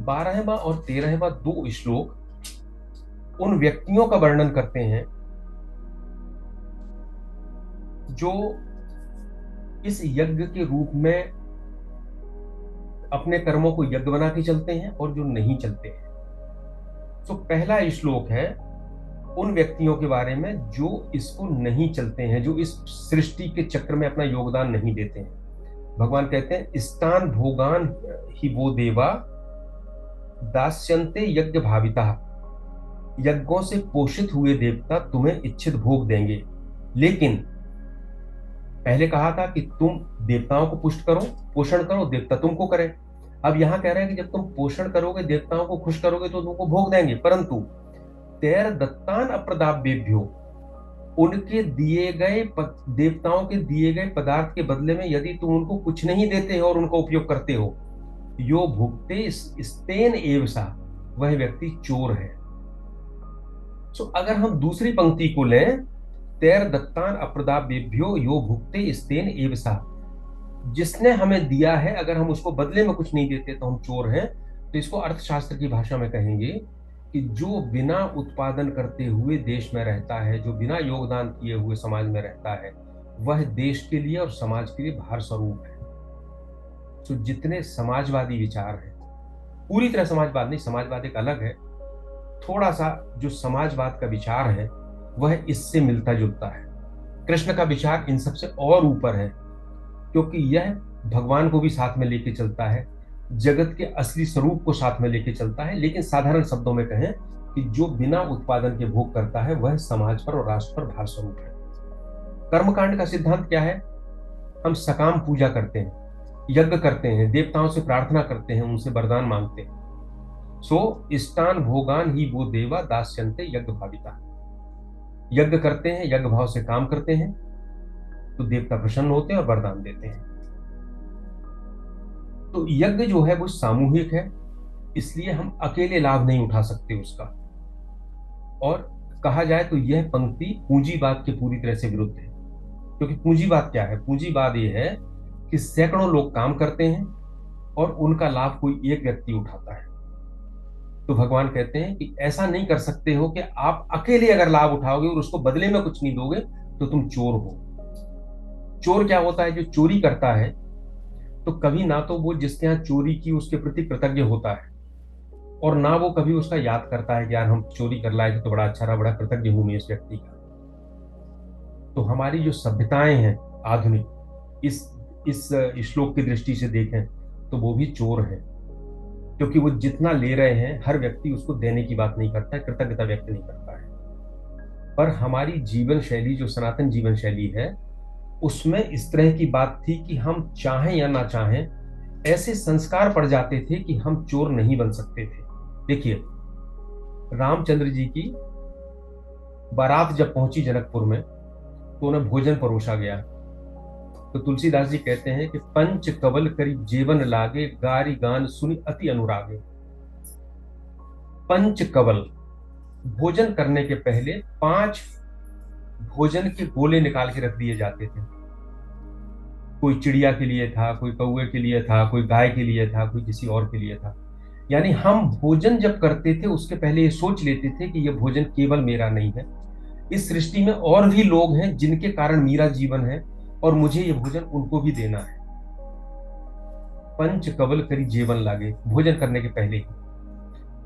12वां और 13वां दो श्लोक उन व्यक्तियों का वर्णन करते हैं जो इस यज्ञ के रूप में अपने कर्मों को यज्ञ बना के चलते हैं और जो नहीं चलते हैं। तो पहला श्लोक है उन व्यक्तियों के बारे में जो इसको नहीं चलते हैं, जो इस सृष्टि के चक्र में अपना योगदान नहीं देते हैं। भगवान कहते हैं स्थान भोगान ही वो देवा दास्यन्ते यज्ञ भाविता, यज्ञों से पोषित हुए देवता तुम्हें इच्छित भोग देंगे। लेकिन पहले कहा था कि तुम देवताओं को पुष्ट करो, पोषण करो, देवता तुमको करें। अब यहां कह रहे हैं कि जब तुम पोषण करोगे, देवताओं को खुश करोगे, तो तुमको भोग देंगे, परंतु तैर दत्तान अप्रदाभ्यो, उनके दिए गए देवताओं के दिए गए पदार्थ के बदले में यदि तुम उनको कुछ नहीं देते हो और उनको उपयोग करते हो, यो भुक्ते स्तेन एव सा, वह व्यक्ति चोर है। सो अगर हम दूसरी पंक्ति को लें, तैर दत्तान अप्रदाभ्यो यो भुक्ते स्तेन एव सा, जिसने हमें दिया है, अगर हम उसको बदले में कुछ नहीं देते तो हम चोर हैं। तो इसको अर्थशास्त्र की भाषा में कहेंगे कि जो बिना उत्पादन करते हुए देश में रहता है, जो बिना योगदान किए हुए समाज में रहता है, वह देश के लिए और समाज के लिए भार स्वरूप है। तो जितने समाजवादी विचार हैं, पूरी तरह समाजवाद नहीं, समाजवाद एक अलग है, थोड़ा सा जो समाजवाद का विचार है वह इससे मिलता जुलता है। कृष्ण का विचार इन सबसे और ऊपर है, क्योंकि यह भगवान को भी साथ में लेके चलता है, जगत के असली स्वरूप को साथ में लेके चलता है। लेकिन साधारण शब्दों में कहें कि जो बिना उत्पादन के भोग करता है वह समाज पर और राष्ट्र पर भार स्वरूप है। कर्मकांड का सिद्धांत क्या है? हम सकाम पूजा करते हैं, यज्ञ करते हैं, देवताओं से प्रार्थना करते हैं, उनसे वरदान मांगते हैं। सो इष्टान भोगान ही वो देवा दास्यन्ते यज्ञ भाविता। यज्ञ करते हैं, यज्ञ भाव से काम करते हैं, तो देवता प्रसन्न होते हैं और वरदान देते हैं। तो यज्ञ जो है वो सामूहिक है, इसलिए हम अकेले लाभ नहीं उठा सकते उसका। और कहा जाए तो यह पंक्ति पूंजीवाद के पूरी तरह से विरुद्ध है। क्योंकि पूंजीवाद क्या है? पूंजीवाद ये है कि सैकड़ों लोग काम करते हैं और उनका लाभ कोई एक व्यक्ति उठाता है। तो भगवान कहते हैं कि ऐसा नहीं कर सकते हो कि आप अकेले अगर लाभ उठाओगे और उसको बदले में कुछ नहीं दोगे तो तुम चोर हो। चोर क्या होता है? जो चोरी करता है तो कभी ना तो वो जिसके यहाँ चोरी की उसके प्रति कृतज्ञ होता है, और ना वो कभी उसका याद करता है कि यार हम चोरी कर लाए थे तो बड़ा अच्छा रहा, बड़ा कृतज्ञ हूं मैं इस व्यक्ति का। तो हमारी जो सभ्यताएं हैं आधुनिक, इस श्लोक की दृष्टि से देखें तो वो भी चोर हैं। क्योंकि वो जितना ले रहे हैं हर व्यक्ति उसको देने की बात नहीं करता है, कृतज्ञता व्यक्त नहीं करता है। पर हमारी जीवन शैली जो सनातन जीवन शैली है उसमें इस तरह की बात थी कि हम चाहें या ना चाहें ऐसे संस्कार पड़ जाते थे कि हम चोर नहीं बन सकते थे। देखिए, रामचंद्र जी की बारात जब पहुंची जनकपुर में तो उन्हें भोजन परोसा गया। तो तुलसीदास जी कहते हैं कि पंच कवल करी जेवन लागे, गारी गान सुनी अति अनुरागे। पंच कवल, भोजन करने के पहले 5 भोजन के गोले निकाल के रख दिए जाते थे। कोई चिड़िया के लिए था, कोई कौवे के लिए था, कोई गाय के लिए था, कोई किसी और के लिए था। यानी हम भोजन जब करते थे उसके पहले ये सोच लेते थे कि यह भोजन केवल मेरा नहीं है, इस सृष्टि में और भी लोग हैं जिनके कारण मेरा जीवन है और मुझे यह भोजन उनको भी देना है। पंच कवल करी जीवन लागे, भोजन करने के पहले ही।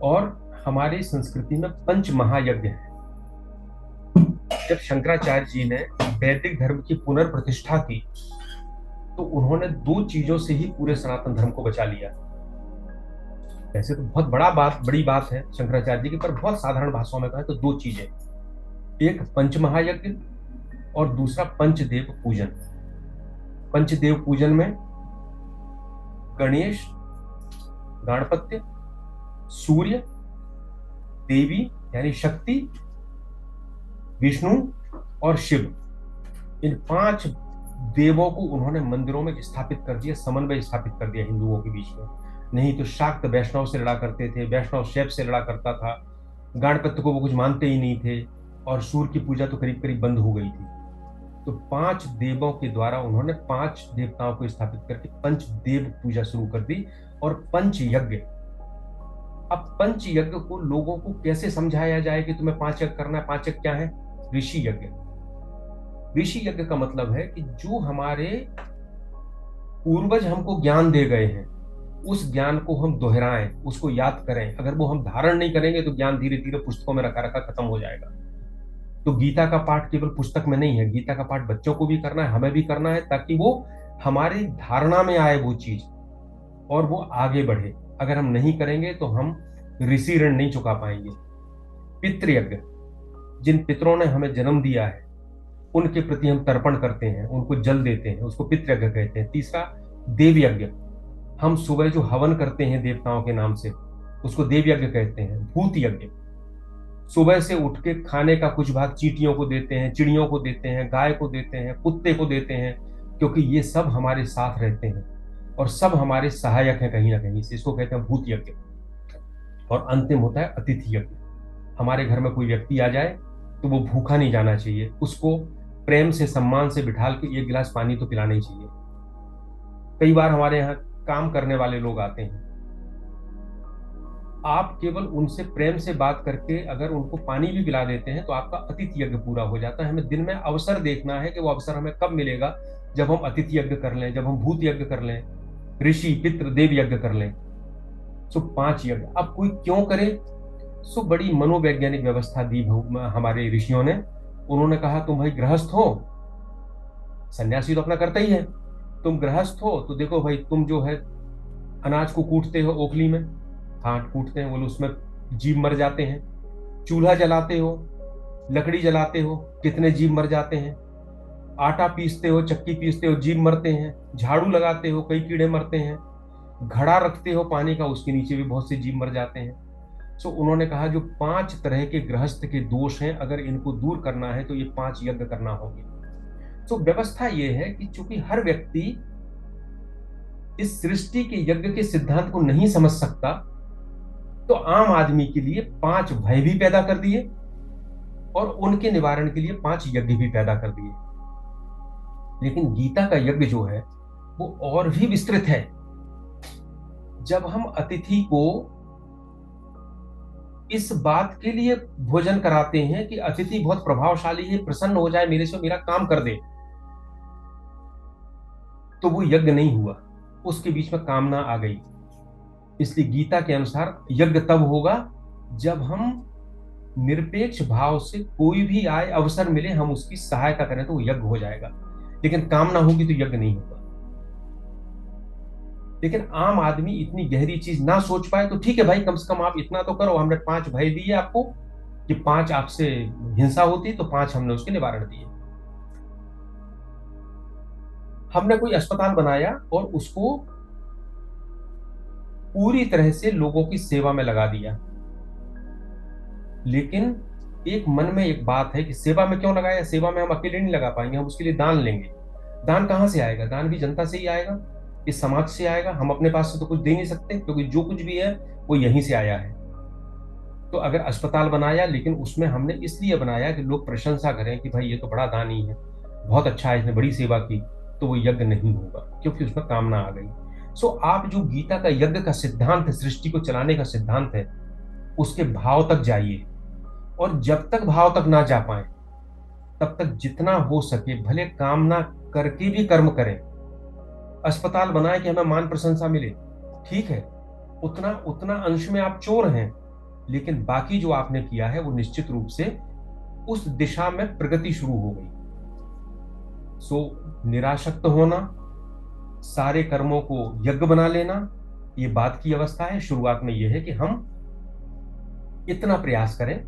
और हमारे संस्कृति में पंच महायज्ञ है। जब शंकराचार्य जी ने वैदिक धर्म की पुनर्प्रतिष्ठा की तो उन्होंने 2 चीजों से ही पूरे सनातन धर्म को बचा लिया। वैसे तो बहुत बड़ी बात है शंकराचार्य जी की, पर बहुत साधारण भाषाओं में कहा तो 2 चीजें, एक पंच महायज्ञ और दूसरा पंचदेव पूजन। पंचदेव पूजन में गणेश, गणपत्य, सूर्य, देवी यानी शक्ति, विष्णु और शिव, इन 5 देवों को उन्होंने मंदिरों में स्थापित कर दिया, समन्वय स्थापित कर दिया हिंदुओं के बीच में। नहीं तो शाक्त वैष्णव से लड़ा करते थे, वैष्णव शैव से लड़ा करता था, गणपत्य को वो कुछ मानते ही नहीं थे, और सूर्य की पूजा तो करीब करीब बंद हो गई थी। तो 5 देवों के द्वारा उन्होंने 5 देवताओं को स्थापित करके पंचदेव पूजा शुरू कर दी और पंच यज्ञ। अब पंच यज्ञ को लोगों को कैसे समझाया जाए कि तुम्हें 5 यज्ञ करना है? 5 यज्ञ क्या है? ऋषि यज्ञ। ऋषि यज्ञ का मतलब है कि जो हमारे पूर्वज हमको ज्ञान दे गए हैं उस ज्ञान को हम दोहराएं, उसको याद करें। अगर वो हम धारण नहीं करेंगे तो ज्ञान धीरे धीरे पुस्तकों में रखा रखा खत्म हो जाएगा। तो गीता का पाठ केवल पुस्तक में नहीं है, गीता का पाठ बच्चों को भी करना है, हमें भी करना है, ताकि वो हमारी धारणा में आए वो चीज और वो आगे बढ़े। अगर हम नहीं करेंगे तो हम ऋषि ऋण नहीं चुका पाएंगे। पितृयज्ञ, जिन पितरों ने हमें जन्म दिया है उनके प्रति हम तर्पण करते हैं, उनको जल देते हैं, उसको पितृयज्ञ कहते हैं। तीसरा देव यज्ञ, हम सुबह जो हवन करते हैं देवताओं के नाम से उसको देव यज्ञ कहते हैं। भूत यज्ञ, सुबह से उठ के खाने का कुछ भाग चींटियों को देते हैं, चिड़ियों को देते हैं, गाय को देते हैं, कुत्ते को देते हैं, क्योंकि ये सब हमारे साथ रहते हैं और सब हमारे सहायक हैं कहीं ना कहीं से, इसको कहते हैं भूत यज्ञ। और अंतिम होता है अतिथि यज्ञ। हमारे घर में कोई व्यक्ति आ जाए तो वो भूखा नहीं जाना चाहिए, उसको प्रेम से सम्मान से बिठाल के 1 गिलास पानी तो पिलाना ही चाहिए। कई बार हमारे यहाँ काम करने वाले लोग आते हैं, आप केवल उनसे प्रेम से बात करके अगर उनको पानी भी पिला देते हैं तो आपका अतिथि यज्ञ पूरा हो जाता है। हमें दिन में अवसर देखना है कि वो अवसर हमें कब मिलेगा, जब हम अतिथि यज्ञ कर लें, जब हम भूत यज्ञ कर लें, ऋषि पितृ देव यज्ञ कर लें। सो 5 यज्ञ अब कोई क्यों करे? सो बड़ी मनोवैज्ञानिक व्यवस्था दी हमारे ऋषियों ने। उन्होंने कहा तुम भाई गृहस्थ हो, सन्यासी तो अपना करता ही है, तुम गृहस्थ हो तो देखो भाई, तुम जो है अनाज को कूटते हो ओखली में, हाँ कूटते हैं, बोलो उसमें जीव मर जाते हैं। चूल्हा जलाते हो, लकड़ी जलाते हो, कितने जीव मर जाते हैं। आटा पीसते हो, चक्की पीसते हो, जीव मरते हैं। झाड़ू लगाते हो, कई कीड़े मरते हैं। घड़ा रखते हो पानी का, उसके नीचे भी बहुत से जीव मर जाते हैं। सो उन्होंने कहा जो 5 तरह के गृहस्थ के दोष हैं, अगर इनको दूर करना है तो ये 5 यज्ञ करना होंगे। सो व्यवस्था ये है कि चूंकि हर व्यक्ति इस सृष्टि के यज्ञ के सिद्धांत को नहीं समझ सकता, तो आम आदमी के लिए 5 भय भी पैदा कर दिए और उनके निवारण के लिए 5 यज्ञ भी पैदा कर दिए। लेकिन गीता का यज्ञ जो है वो और भी विस्तृत है। जब हम अतिथि को इस बात के लिए भोजन कराते हैं कि अतिथि बहुत प्रभावशाली है, प्रसन्न हो जाए मेरे से, मेरा काम कर दे, तो वो यज्ञ नहीं हुआ, उसके बीच में कामना आ गई। इसलिए गीता के अनुसार यज्ञ तब होगा जब हम निरपेक्ष भाव से कोई भी आए, अवसर मिले, हम उसकी सहायता करें तो वो यज्ञ हो जाएगा। लेकिन कामना होगी तो यज्ञ नहीं होगा। लेकिन आम आदमी इतनी गहरी चीज ना सोच पाए तो ठीक है भाई, कम से कम आप इतना तो करो। हमने 5 भय दिए आपको कि 5 आपसे हिंसा होती, तो 5 हमने उसके निवारण दिए। हमने कोई अस्पताल बनाया और उसको पूरी तरह से लोगों की सेवा में लगा दिया। लेकिन एक मन में एक बात है कि सेवा में क्यों लगाया? सेवा में हम अकेले नहीं लगा पाएंगे, हम उसके लिए दान लेंगे। दान कहां से आएगा? दान भी जनता से ही आएगा, इस समाज से आएगा। हम अपने पास से तो कुछ दे नहीं सकते, क्योंकि जो कुछ भी है वो यहीं से आया है। तो अगर अस्पताल बनाया, लेकिन उसमें हमने इसलिए बनाया कि लोग प्रशंसा करें कि भाई ये तो बड़ा दानी है, बहुत अच्छा है, इसने बड़ी सेवा की, तो वो यज्ञ नहीं होगा, क्योंकि उसमें कामना आ गई। सो आप जो गीता का यज्ञ का सिद्धांत है, सृष्टि को चलाने का सिद्धांत है, उसके भाव तक जाइए। और जब तक भाव तक ना जा पाए, तब तक जितना हो सके भले कामना करके भी कर्म करें। अस्पताल बनाए कि हमें मान प्रशंसा मिले, ठीक है, उतना उतना अंश में आप चोर हैं। लेकिन बाकी जो आपने किया है वो निश्चित रूप से उस दिशा में प्रगति शुरू हो गई। सो निराशक्त होना, सारे कर्मों को यज्ञ बना लेना, ये बात की अवस्था है। शुरुआत में यह है कि हम इतना प्रयास करें।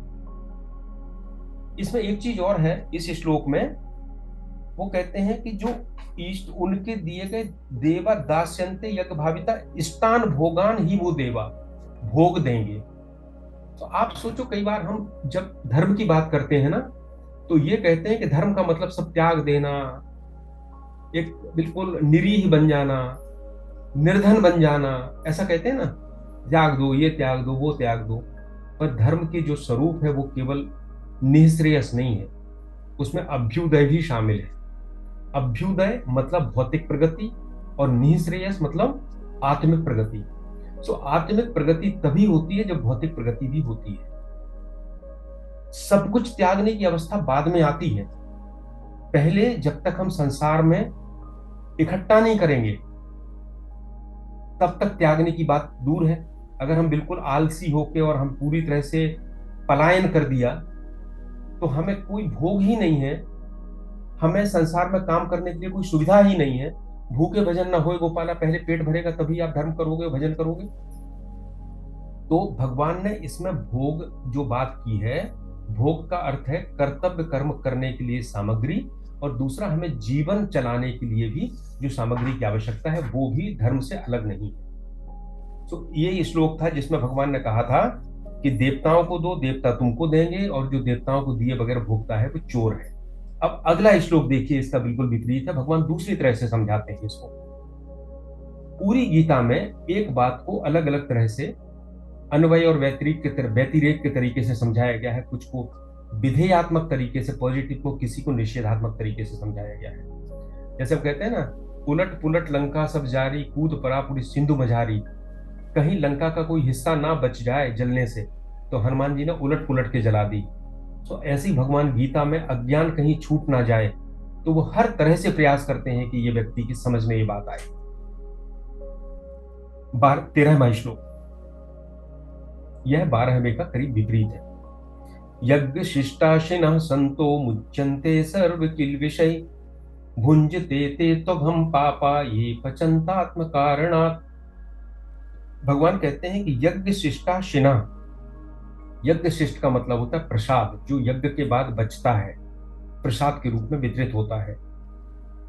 इसमें एक चीज और है इस श्लोक में, वो कहते हैं कि जो इष्ट उनके दिए गए देवा दास्यन्ते यज्ञ भाविता इष्टान भोगान ही वो देवा भोग देंगे। तो आप सोचो, कई बार हम जब धर्म की बात करते हैं ना, तो ये कहते हैं कि धर्म का मतलब सब त्याग देना, एक बिल्कुल निरीह बन जाना, निर्धन बन जाना, ऐसा कहते हैं ना, त्याग दो, ये त्याग दो, वो त्याग दो। पर धर्म के जो स्वरूप है वो केवल निःश्रेयस नहीं है, उसमें अभ्युदय भी शामिल है। अभ्युदय मतलब भौतिक प्रगति, और निःश्रेयस मतलब आत्मिक प्रगति। सो आत्मिक प्रगति तभी होती है जब भौतिक प्रगति भी होती है। सब कुछ त्यागने की अवस्था बाद में आती है। पहले जब तक हम संसार में इकट्ठा नहीं करेंगे, तब तक त्यागने की बात दूर है। अगर हम बिल्कुल आलसी होके और हम पूरी तरह से पलायन कर दिया, तो हमें कोई भोग ही नहीं है, हमें संसार में काम करने के लिए कोई सुविधा ही नहीं है। भूखे भजन न होए गोपाला, पहले पेट भरेगा तभी आप धर्म करोगे, भजन करोगे। तो भगवान ने इसमें भोग जो बात की है, भोग का अर्थ है कर्तव्य कर्म करने के लिए सामग्री, और दूसरा हमें जीवन चलाने के लिए भी जो सामग्री की आवश्यकता है वो भी धर्म से अलग नहीं है। तो ये श्लोक था जिसमें भगवान ने कहा था कि देवताओं को दो, देवता तुमको देंगे, और जो देवताओं को दिए बगैर भोगता है वो चोर है। अब अगला श्लोक देखिए, इसका बिल्कुल विपरीत है। भगवान दूसरी तरह से समझाते हैं इसको। पूरी गीता में एक बात को अलग अलग तरह से अन्वय और व्यतिरेक के तरीके से समझाया गया है। कुछ को विधेयात्मक तरीके से पॉजिटिव को, किसी को निषेधात्मक तरीके से समझाया गया है। जैसे हम कहते हैं ना, उलट पुलट लंका सब जारी, कूद पड़ा पूरी सिंधु मझारी। कहीं लंका का कोई हिस्सा ना बच जाए जलने से, तो हनुमान जी ने उलट पुलट के जला दी। तो ऐसे ही भगवान गीता में अज्ञान कहीं छूट ना जाए, तो वो हर तरह से प्रयास करते हैं कि ये व्यक्ति की समझ में ये बात आए। 13वां श्लोक, यह 12वें का करीब विपरीत है। यज्ञ शिष्टाशिनः संतो मुच्यन्ते सर्व किल विषय, भुंजते ते त्वघं पापा ये पचन्तात्म कारणात्। भगवान कहते हैं कि यज्ञ शिष्टाशिनः, यज्ञ शिष्ट का मतलब होता है प्रसाद, जो यज्ञ के बाद बचता है, प्रसाद के रूप में वितरित होता है।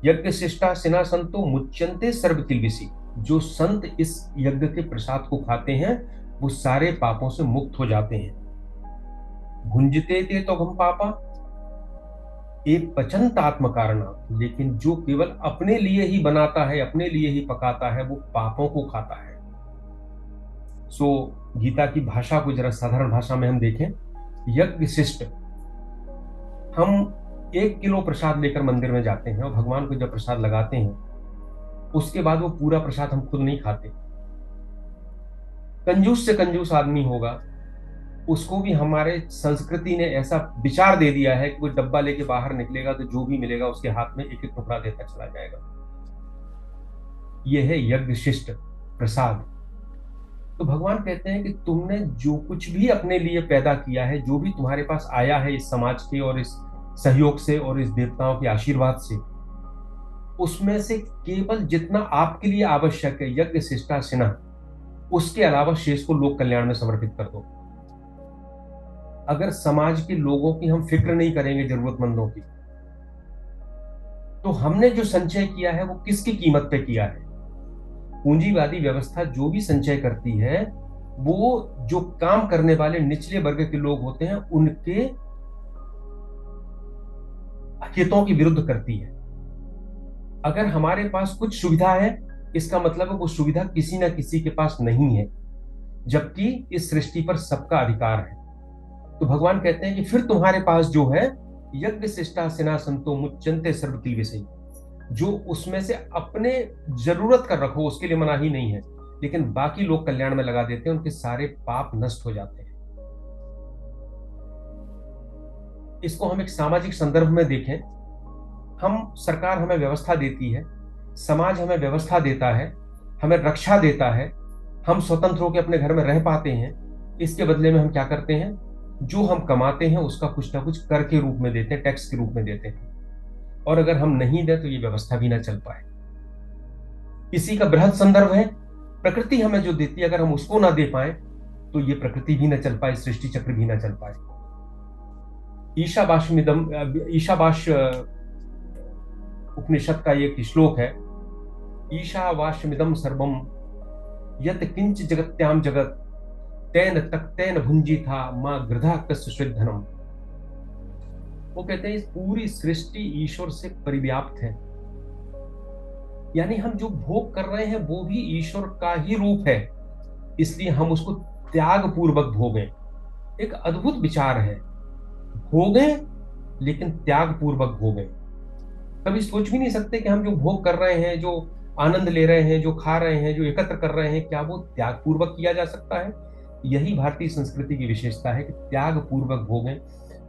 यज्ञ शिष्टा सिना संतो मुच्यन्ते सर्व किल्बिषि। जो संत इस यज्ञ के प्रसाद को खाते हैं वो सारे पापों से मुक्त हो जाते हैं। भुंजते ते तो हम पापा एक पचंत आत्म कारणा। लेकिन जो केवल अपने लिए ही बनाता है, अपने लिए ही पकाता है, वो पापों को खाता है। सो गीता की भाषा को जरा साधारण भाषा में हम देखें, यज्ञ शिष्ट, हम 1 किलो प्रसाद लेकर मंदिर में जाते हैं और भगवान को जब प्रसाद लगाते हैं उसके बाद वो पूरा प्रसाद हम खुद नहीं खाते। कंजूस से कंजूस आदमी होगा, उसको भी हमारे संस्कृति ने ऐसा विचार दे दिया है कि वो डब्बा लेके बाहर निकलेगा तो जो भी मिलेगा उसके हाथ में एक एक टुकड़ा देता चला जाएगा। यह है यज्ञ शिष्ट प्रसाद। तो भगवान कहते हैं कि तुमने जो कुछ भी अपने लिए पैदा किया है, जो भी तुम्हारे पास आया है इस समाज के और इस सहयोग से और इस देवताओं के आशीर्वाद से, उसमें से केवल जितना आपके लिए आवश्यक है यज्ञ शिष्टा सिना, उसके अलावा शेष को लोक कल्याण में समर्पित कर दो। अगर समाज के लोगों की हम फिक्र नहीं करेंगे, जरूरतमंदों की, तो हमने जो संचय किया है वो किसकी कीमत पे किया है? पूंजीवादी व्यवस्था जो भी संचय करती है वो जो काम करने वाले निचले वर्ग के लोग होते हैं उनके हितों के विरुद्ध करती है। अगर हमारे पास कुछ सुविधा है, इसका मतलब है वो सुविधा किसी ना किसी के पास नहीं है, जबकि इस सृष्टि पर सबका अधिकार है। तो भगवान कहते हैं कि फिर तुम्हारे पास जो है यज्ञ शिष्टा सिना संतो मुच्यन्ते सर्व किल्बिषि, जो उसमें से अपने जरूरत कर रखो उसके लिए मनाही नहीं है, लेकिन बाकी लोग कल्याण में लगा देते हैं, उनके सारे पाप नष्ट हो जाते हैं। इसको हम एक सामाजिक संदर्भ में देखें, हम सरकार हमें व्यवस्था देती है, समाज हमें व्यवस्था देता है, हमें रक्षा देता है, हम स्वतंत्र होकर अपने घर में रह पाते हैं। इसके बदले में हम क्या करते हैं? जो हम कमाते हैं उसका कुछ ना कुछ कर के रूप में देते हैं, टैक्स के रूप में देते हैं, और अगर हम नहीं दें तो ये व्यवस्था भी ना चल पाए। इसी का बृहद संदर्भ है प्रकृति हमें जो देती है, अगर हम उसको ना दे पाए तो ये प्रकृति भी ना चल पाए, सृष्टि चक्र भी ना चल पाए। ईशावास्य उपनिषद का एक श्लोक है, ईशावास्यमिदं सर्वम यत किंच जगत्याम जगत तेन तक्तेन भुंजी था मां गृधा कस्य श्वेद्धनम। वो कहते हैं इस पूरी सृष्टि ईश्वर से परिव्याप्त है, यानी हम जो भोग कर रहे हैं वो भी ईश्वर का ही रूप है, इसलिए हम उसको त्याग पूर्वक भोगें। एक अद्भुत विचार है, भोगें लेकिन त्याग पूर्वक भोगें। कभी सोच भी नहीं सकते कि हम जो भोग कर रहे हैं, जो आनंद ले रहे हैं, जो खा रहे हैं, जो एकत्र कर रहे हैं, क्या वो त्याग पूर्वक किया जा सकता है? यही भारतीय संस्कृति की विशेषता है कि त्याग पूर्वक भोगें,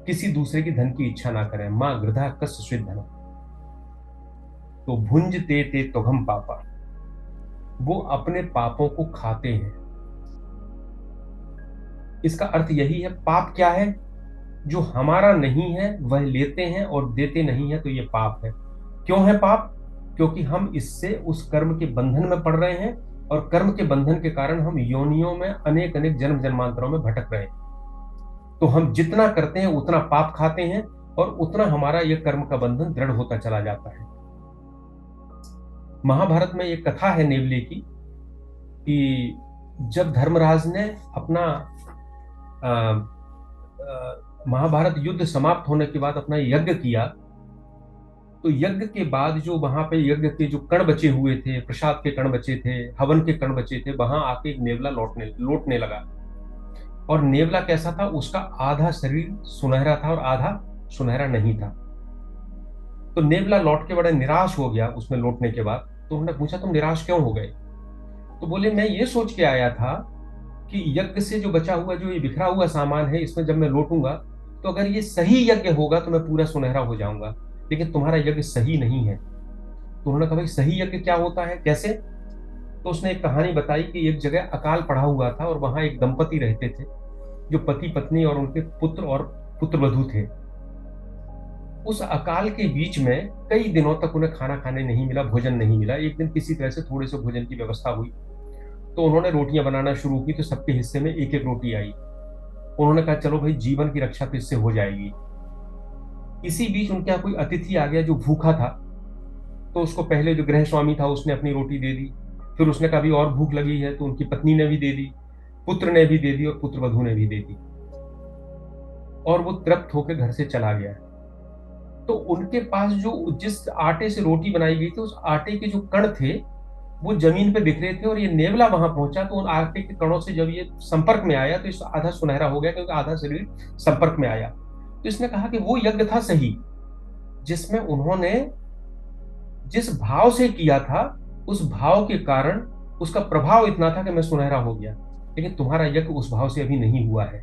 किसी दूसरे की धन की इच्छा ना करें। मां गृधा कस्य श्वेद्धनम। तो भुंजते ते त्वघम पापा, वो अपने पापों को खाते हैं। इसका अर्थ यही है, पाप क्या है? जो हमारा नहीं है वह लेते हैं और देते नहीं है, तो ये पाप है। क्यों है पाप? क्योंकि हम इससे उस कर्म के बंधन में पड़ रहे हैं, और कर्म के बंधन के कारण हम योनियों में अनेक अनेक जन्म जन्मांतरों में भटक रहे हैं। तो हम जितना करते हैं उतना पाप खाते हैं, और उतना हमारा यह कर्म का बंधन दृढ़ होता चला जाता है। महाभारत में एक कथा है नेवले की, कि जब धर्मराज ने अपना महाभारत युद्ध समाप्त होने के बाद अपना यज्ञ किया, तो यज्ञ के बाद जो वहां पे यज्ञ के जो कण बचे हुए थे, प्रसाद के कण बचे थे, हवन के कण बचे थे, वहां आके एक नेवला लौटने लगा। और नेवला कैसा था? उसका आधा शरीर सुनहरा था और आधा सुनहरा नहीं था। तो नेवला लौट के बड़ा निराश हो गया उसमें लौटने के बाद। तो उन्होंने पूछा तुम निराश क्यों हो गए? तो बोले मैं ये सोच के आया था कि यज्ञ से जो बचा हुआ, जो ये बिखरा हुआ सामान है, इसमें जब मैं लौटूंगा तो अगर ये सही यज्ञ होगा तो मैं पूरा सुनहरा हो जाऊंगा, लेकिन तुम्हारा यज्ञ सही नहीं है। तो उन्होंने कहा भाई सही यज्ञ क्या होता है, कैसे? तो उसने एक कहानी बताई कि एक जगह अकाल पड़ा हुआ था और वहां एक दंपति रहते थे, जो पति पत्नी और उनके पुत्र और पुत्रवधू थे। उस अकाल के बीच में कई दिनों तक उन्हें खाना खाने नहीं मिला, भोजन नहीं मिला। एक दिन किसी तरह से थोड़े से भोजन की व्यवस्था हुई, तो उन्होंने रोटियां बनाना शुरू की, तो सबके हिस्से में एक एक रोटी आई। उन्होंने कहा चलो भाई जीवन की रक्षा तो इससे हो जाएगी। इसी बीच उनके यहाँ कोई अतिथि आ गया जो भूखा था, तो उसको पहले जो गृह स्वामी था उसने अपनी रोटी दे दी, फिर उसने कभी और भूख लगी है तो उनकी पत्नी ने भी दे दी, पुत्र ने भी दे दी और पुत्र वधू ने भी दे दी, और वो तृप्त होकर घर से चला गया। तो उनके पास जो जिस आटे से रोटी बनाई गई थी उस आटे के जो कण थे वो जमीन पे बिखरे थे, और ये नेवला वहां पहुंचा तो उन आटे के कणों से जब ये संपर्क में आया तो इस आधा सुनहरा हो गया क्योंकि आधा शरीर संपर्क में आया। तो इसने कहा कि वो यज्ञ था सही जिसमें उन्होंने जिस भाव से किया था उस भाव के कारण उसका प्रभाव इतना था कि मैं सुनहरा हो गया, लेकिन तुम्हारा यज्ञ उस भाव से अभी नहीं हुआ है।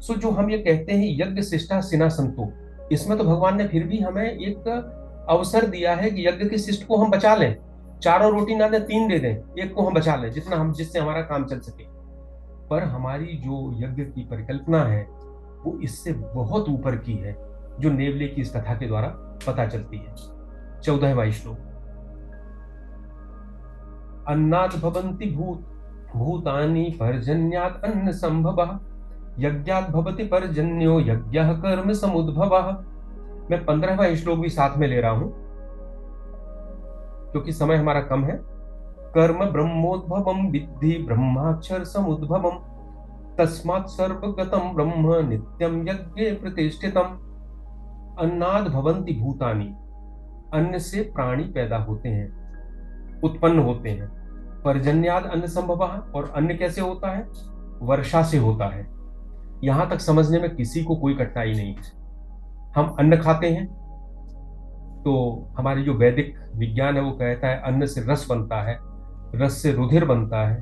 सो जो हम ये कहते हैं यज्ञ शिष्टा सिना संतो, इसमें तो भगवान ने फिर भी हमें एक अवसर दिया है कि यज्ञ के शिष्ट को हम बचा लें, चारों रोटी ना दें, तीन दे दें, एक को हम बचा लें जितना हम जिससे हमारा काम चल सके। पर हमारी जो यज्ञ की परिकल्पना है वो इससे बहुत ऊपर की है, जो नेवले की इस कथा के द्वारा पता चलती है। 14वां श्लोक। अन्नात् भवन्ति भूतानि पर्जन्यात् अन्न संभवः यज्ञात् भवति पर्जन्यो यज्ञः कर्म समुद्भवः। मैं 15वां श्लोक भी साथ में ले रहा हूं क्योंकि समय हमारा कम है। कर्म ब्रह्मोद्भवम विद्धि ब्रह्माक्षर समुद्भवम तस्मात् सर्वगतं ब्रह्म नित्यं यज्ञे प्रतिष्ठितम्। अन्नाद् भवन्ति भूतानि, अन्न से प्राणी पैदा होते हैं, उत्पन्न होते हैं। पर्जन्याद अन्न संभवः, और अन्न कैसे होता है? वर्षा से होता है। यहां तक समझने में किसी को कोई कठिनाई नहीं है। हम अन्न खाते हैं तो हमारी जो वैदिक विज्ञान है वो कहता है अन्न से रस बनता है, रस से रुधिर बनता है,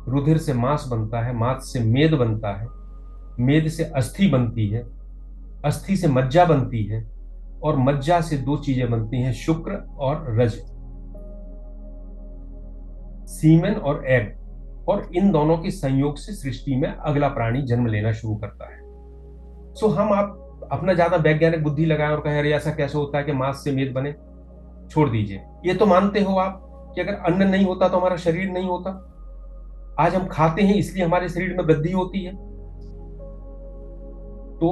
रुधिर से मांस बनता है, मांस से मेद बनता है, मेद से अस्थि बनती है, अस्थि से मज्जा बनती है, और मज्जा से दो चीजें बनती हैं, शुक्र और रज, सीमेन और एग, और इन दोनों के संयोग से सृष्टि में अगला प्राणी जन्म लेना शुरू करता है। सो हम आप अपना ज्यादा वैज्ञानिक बुद्धि लगाएं और कहें अरे ऐसा कैसे होता है कि मांस से मेद बने, छोड़ दीजिए। ये तो मानते हो आप कि अगर अन्न नहीं होता तो हमारा शरीर नहीं होता। आज हम खाते हैं इसलिए हमारे शरीर में वृद्धि होती है। तो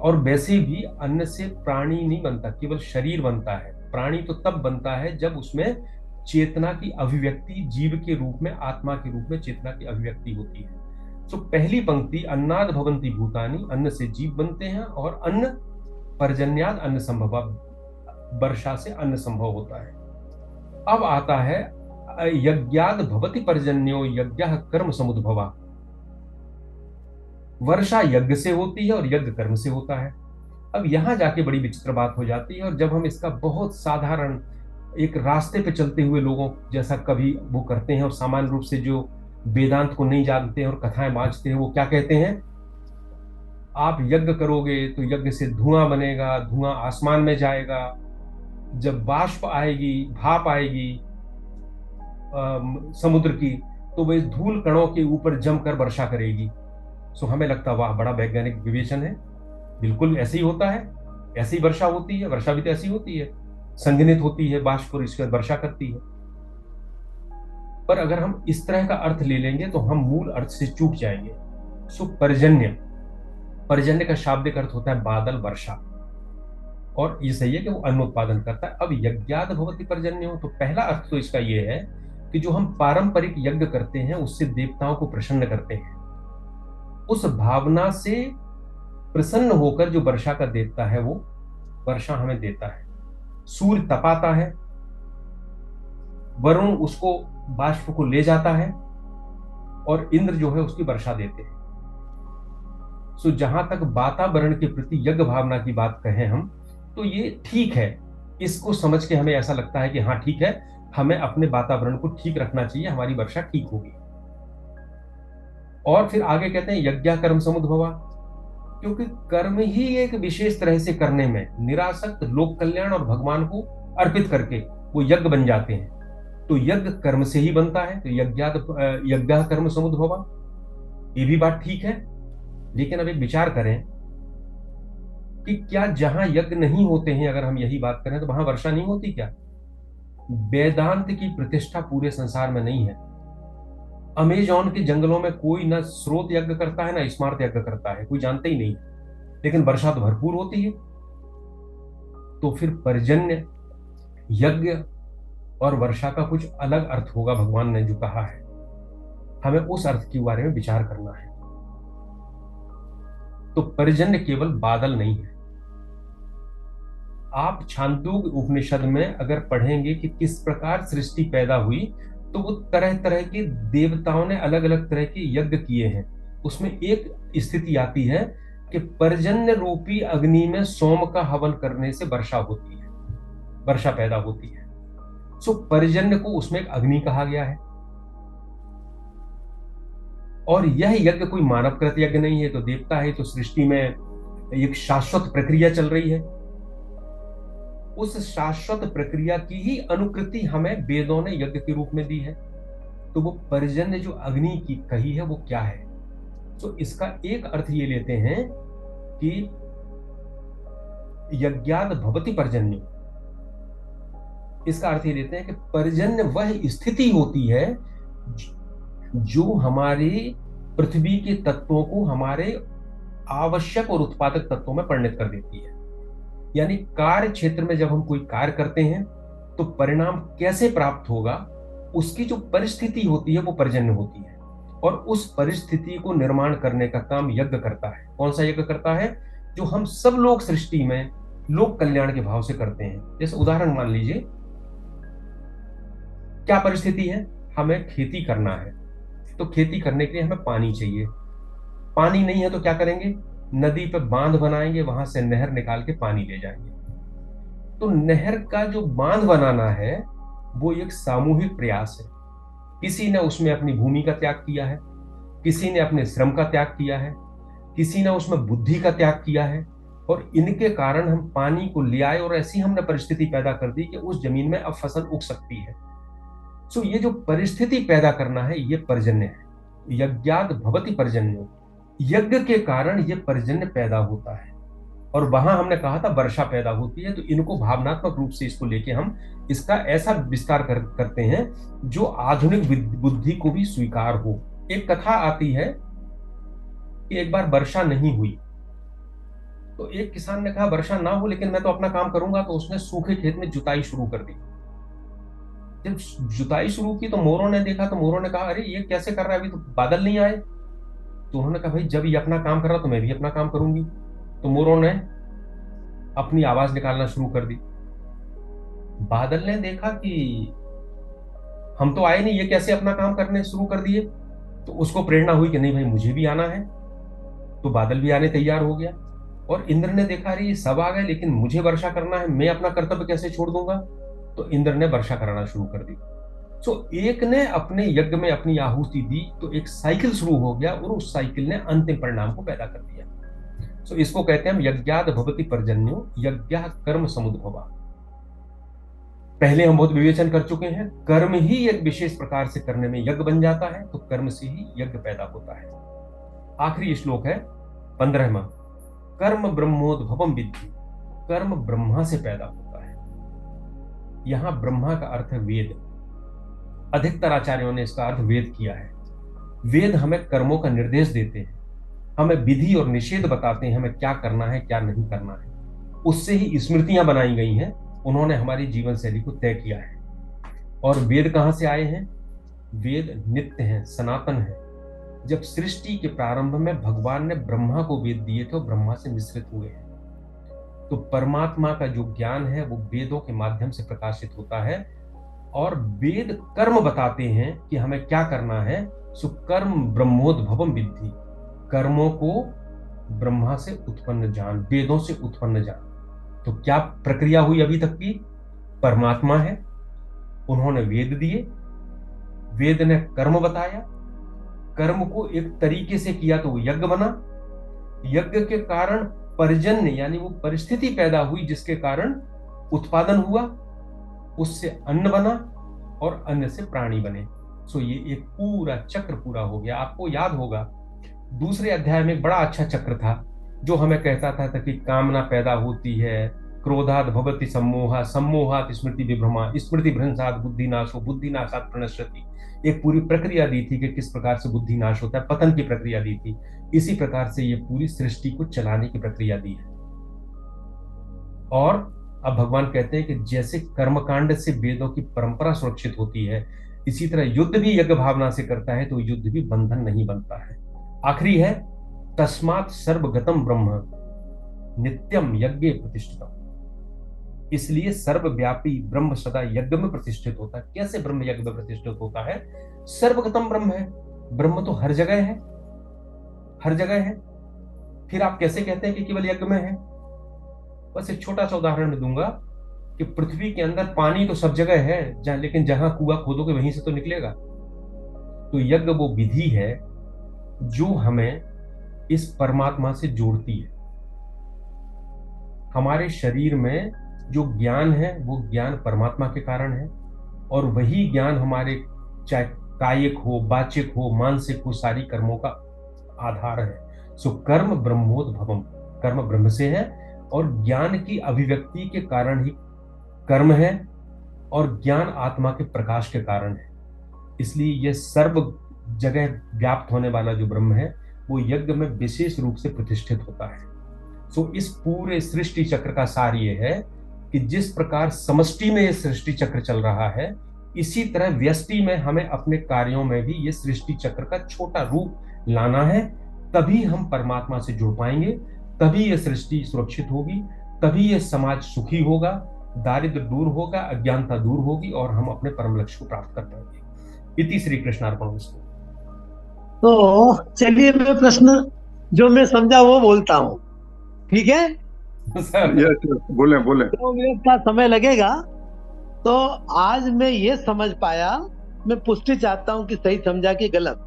और वैसे भी अन्न से प्राणी नहीं बनता, केवल शरीर बनता है। प्राणी तो तब बनता है जब उसमें चेतना की अभिव्यक्ति, जीव के रूप में, आत्मा के रूप में चेतना की अभिव्यक्ति होती है। तो पहली पंक्ति अन्नाद भवन्ति भूतानि, अन्न से जीव बनते हैं, और अन्न पर्जन्याद अन्न संभव, वर्षा से अन्न संभव होता है। अब आता है यज्ञाद भवति पर्जन्यो यज्ञः कर्म समुद्भवा। वर्षा यज्ञ से होती है और यज्ञ कर्म से होता है। अब यहां जाके बड़ी विचित्र बात हो जाती है, और जब हम इसका बहुत साधारण एक रास्ते पे चलते हुए लोगों जैसा कभी वो करते हैं, और सामान्य रूप से जो वेदांत को नहीं जानते हैं और कथाएं बांचते हैं, वो क्या कहते हैं, आप यज्ञ करोगे तो यज्ञ से धुआं बनेगा, धुआं आसमान में जाएगा, जब वाष्प आएगी, भाप आएगी समुद्र की, तो वह धूल कणों के ऊपर जमकर वर्षा करेगी। सो हमें लगता वाह बड़ा वैज्ञानिक विवेचन है, बिल्कुल ऐसे ही होता है, ऐसी वर्षा होती है, वर्षा भी तो ऐसी होती है, संघनित होती है, बाष्प और इसके बाद वर्षा करती है। पर अगर हम इस तरह का अर्थ ले लेंगे तो हम मूल अर्थ से चूक जाएंगे। सो पर्जन्य, पर्जन्य का शाब्दिक अर्थ होता है बादल, वर्षा, और ये सही है कि वो अन्न उत्पादन करता है। अब यज्ञाद भवति पर्जन्यो, तो पहला अर्थ तो इसका ये है कि जो हम पारंपरिक यज्ञ करते हैं उससे देवताओं को प्रसन्न करते हैं, उस भावना से प्रसन्न होकर जो वर्षा का देवता है वो वर्षा हमें देता है। सूर्य तपाता है, वरुण उसको बाष्प को ले जाता है, और इंद्र जो है उसकी वर्षा देते हैं। सो जहां तक वातावरण के प्रति यज्ञ भावना की बात कहें हम, तो ये ठीक है, इसको समझ के हमें ऐसा लगता है कि हाँ ठीक है, हमें अपने वातावरण को ठीक रखना चाहिए, हमारी वर्षा ठीक होगी। और फिर आगे कहते हैं यज्ञ कर्म समुद्भवा, क्योंकि कर्म ही एक विशेष तरह से करने में निरासक्त, लोक कल्याण और भगवान को अर्पित करके वो यज्ञ बन जाते हैं। तो यज्ञ कर्म से ही बनता है, तो यज्ञ कर्म समुद्भवा, ये भी बात ठीक है। लेकिन अब एक विचार करें कि क्या जहां यज्ञ नहीं होते हैं, अगर हम यही बात करें, तो वहां वर्षा नहीं होती क्या? वेदांत की प्रतिष्ठा पूरे संसार में नहीं है। अमेजोन के जंगलों में कोई ना स्रोत यज्ञ करता है ना स्मार्त यज्ञ करता है, कोई जानते ही नहीं, लेकिन वर्षा तो भरपूर होती है। तो फिर पर्जन्य, यज्ञ और वर्षा का कुछ अलग अर्थ होगा, भगवान ने जो कहा है हमें उस अर्थ के बारे में विचार करना है। तो पर्जन्य केवल बादल नहीं है। आप छांदोग्य उपनिषद में अगर पढ़ेंगे कि किस प्रकार सृष्टि पैदा हुई, तो वो तरह तरह के देवताओं ने अलग अलग तरह के यज्ञ किए हैं। उसमें एक स्थिति आती है कि पर्जन्य रूपी अग्नि में सोम का हवन करने से वर्षा होती है, वर्षा पैदा होती है। सो पर्जन्य को उसमें एक अग्नि कहा गया है। और यह यज्ञ कोई मानवकृत यज्ञ नहीं है, तो देवता है, तो सृष्टि में एक शाश्वत प्रक्रिया चल रही है। उस शाश्वत प्रक्रिया की ही अनुकृति हमें वेदों ने यज्ञ के रूप में दी है। तो वो पर्जन्य जो अग्नि की कही है वो क्या है? तो इसका एक अर्थ ये लेते हैं कि यज्ञाद भवति पर्जन्य। इसका अर्थ ये लेते हैं कि पर्जन्य वह स्थिति होती है जो हमारी पृथ्वी के तत्वों को हमारे आवश्यक और उत्पादक तत्वों में परिणत कर देती है। यानी कार्य क्षेत्र में जब हम कोई कार्य करते हैं तो परिणाम कैसे प्राप्त होगा, उसकी जो परिस्थिति होती है वो पर्जन्य होती है। और उस परिस्थिति को निर्माण करने का काम यज्ञ करता है। कौन सा यज्ञ करता है? जो हम सब लोग सृष्टि में लोक कल्याण के भाव से करते हैं। जैसे उदाहरण मान लीजिए, क्या परिस्थिति है? हमें खेती करना है, तो खेती करने के लिए हमें पानी चाहिए। पानी नहीं है तो क्या करेंगे? नदी पे बांध बनाएंगे, वहां से नहर निकाल के पानी ले जाएंगे। तो नहर का जो बांध बनाना है वो एक सामूहिक प्रयास है। किसी ने उसमें अपनी भूमि का त्याग किया है, किसी ने अपने श्रम का त्याग किया है, किसी ने उसमें बुद्धि का त्याग किया है, और इनके कारण हम पानी को ले आए और ऐसी हमने परिस्थिति पैदा कर दी कि उस जमीन में अब फसल उग सकती है। सो ये जो परिस्थिति पैदा करना है ये पर्जन्य है। यज्ञाद भवति पर्जन्य, यज्ञ के कारण ये पर्जन्य पैदा होता है। और वहां हमने कहा था वर्षा पैदा होती है। तो इनको भावनात्मक रूप से इसको लेके हम इसका ऐसा विस्तार करते हैं जो आधुनिक बुद्धि को भी स्वीकार हो। एक कथा आती है कि एक बार वर्षा नहीं हुई, तो एक किसान ने कहा वर्षा ना हो लेकिन मैं तो अपना काम करूंगा। तो उसने सूखे खेत में जुताई शुरू कर दी। जब जुताई शुरू की तो मोरों ने देखा, तो मोरों ने कहा अरे ये कैसे कर रहा है, अभी तो बादल नहीं आए। तो उन्होंने कहा भाई जब ये अपना काम कर रहा तो मैं भी अपना काम करूंगी। तो मोरों ने अपनी आवाज निकालना शुरू कर दी। बादल ने देखा कि हम तो आए नहीं, ये कैसे अपना काम करने शुरू कर दिए। तो उसको प्रेरणा हुई कि नहीं भाई मुझे भी आना है। तो बादल भी आने तैयार हो गया। और इंद्र ने देखा अरे ये सब आ गए लेकिन मुझे वर्षा करना है, मैं अपना कर्तव्य कैसे छोड़ दूंगा। तो इंद्र ने वर्षा कराना शुरू कर दी। सो एक ने अपने यज्ञ में अपनी आहुति दी तो एक साइकिल शुरू हो गया, और उस साइकिल ने अंतिम परिणाम को पैदा कर दिया। सो इसको कहते हैं यज्ञाद भवति पर्जन्यो यज्ञ कर्म समुद्भवा। पहले हम बहुत विवेचन कर चुके हैं, कर्म ही एक विशेष प्रकार से करने में यज्ञ बन जाता है, तो कर्म से ही यज्ञ पैदा होता है। आखिरी श्लोक है 15वां, कर्म ब्रह्मोद्भवम विद्धि। कर्म ब्रह्मा से पैदा होता है। यहां ब्रह्मा का अर्थ है वेद। अधिकतर आचार्यों ने इसका अर्थ वेद किया है। वेद हमें कर्मों का निर्देश देते हैं, हमें विधि और निषेध बताते हैं, हमें क्या करना है क्या नहीं करना है। उससे ही स्मृतियां बनाई गई हैं, उन्होंने हमारी जीवन शैली को तय किया है। और वेद कहां से आए हैं? वेद नित्य हैं, सनातन हैं। जब सृष्टि के प्रारंभ में भगवान ने ब्रह्मा को वेद दिए थे, ब्रह्मा से मिश्रित हुए हैं। तो परमात्मा का जो ज्ञान है वो वेदों के माध्यम से प्रकाशित होता है। और वेद कर्म बताते हैं कि हमें क्या करना है। सुकर्म ब्रह्मोद्भवम विद्धि, कर्मों को ब्रह्मा से उत्पन्न जान, वेदों से उत्पन्न जान। तो क्या प्रक्रिया हुई अभी तक की? परमात्मा है, उन्होंने वेद दिए, वेद ने कर्म बताया, कर्म को एक तरीके से किया तो वो यज्ञ बना। यज्ञ के कारण पर्जन्य यानी वो परिस्थिति पैदा हुई जिसके कारण उत्पादन हुआ, उससे अन्न बना और अन्न से प्राणी बने। सो ये एक पूरा चक्र पूरा हो गया। आपको याद होगा दूसरे अध्याय में एक बड़ा अच्छा चक्र था जो हमें कहता था कि कामना पैदा होती है, क्रोधाद भवति सम्मोहा, सम्मोहात स्मृति विभ्रमा, स्मृति भ्रंशात बुद्धिनाशो, बुद्धिनाशात प्रणश्यति। एक पूरी प्रक्रिया दी थी कि किस प्रकार से बुद्धि नाश होता है, पतन की प्रक्रिया दी थी। इसी प्रकार से ये पूरी सृष्टि को चलाने की प्रक्रिया दी है। और अब भगवान कहते हैं कि जैसे कर्मकांड से वेदों की परंपरा सुरक्षित होती है, इसी तरह युद्ध भी यज्ञ भावना से करता है तो युद्ध भी बंधन नहीं बनता है। आखिरी है, तस्मात् सर्वगतम ब्रह्म नित्यम यज्ञ प्रतिष्ठितम। इसलिए सर्वव्यापी ब्रह्म सदा यज्ञ में प्रतिष्ठित होता है। कैसे ब्रह्म यज्ञ में प्रतिष्ठित होता है? सर्वगतम ब्रह्म है, ब्रह्म तो हर जगह है, हर जगह है। फिर आप कैसे कहते हैं कि केवल यज्ञ में है? बस एक छोटा सा उदाहरण मैं दूंगा कि पृथ्वी के अंदर पानी तो सब जगह है, लेकिन जहां कुआं खोदोगे वहीं से तो निकलेगा। तो यज्ञ वो विधि है जो हमें इस परमात्मा से जोड़ती है। हमारे शरीर में जो ज्ञान है वो ज्ञान परमात्मा के कारण है, और वही ज्ञान हमारे चाहे कायिक हो, वाचिक हो, मानसिक हो, सारी कर्मों का आधार है। सो कर्म ब्रह्मोद्भवम, कर्म ब्रह्म से है, और ज्ञान की अभिव्यक्ति के कारण ही कर्म है, और ज्ञान आत्मा के प्रकाश के कारण है। इसलिए यह सर्व जगह व्याप्त होने वाला जो ब्रह्म है वो यज्ञ में विशेष रूप से प्रतिष्ठित होता है। सो इस पूरे सृष्टि चक्र का सार ये है कि जिस प्रकार समष्टि में ये सृष्टि चक्र चल रहा है, इसी तरह व्यष्टि में हमें अपने कार्यों में भी ये सृष्टि चक्र का छोटा रूप लाना है। तभी हम परमात्मा से जुड़ पाएंगे, तभी ये सृष्टि सुरक्षित होगी, तभी ये समाज सुखी होगा, दारिद्र दूर होगा, अज्ञानता दूर होगी, और हम अपने परम लक्ष्य को प्राप्त कर पाएंगे। इति श्री कृष्णार्पणमस्तु। तो चलिए, मैं प्रश्न जो मैं समझा वो बोलता हूँ, ठीक है? सर, यस, बोले बोले। 2 मिनट का समय लगेगा। तो आज मैं ये समझ पाया, मैं पुष्टि चाहता हूँ कि सही समझा कि गलत।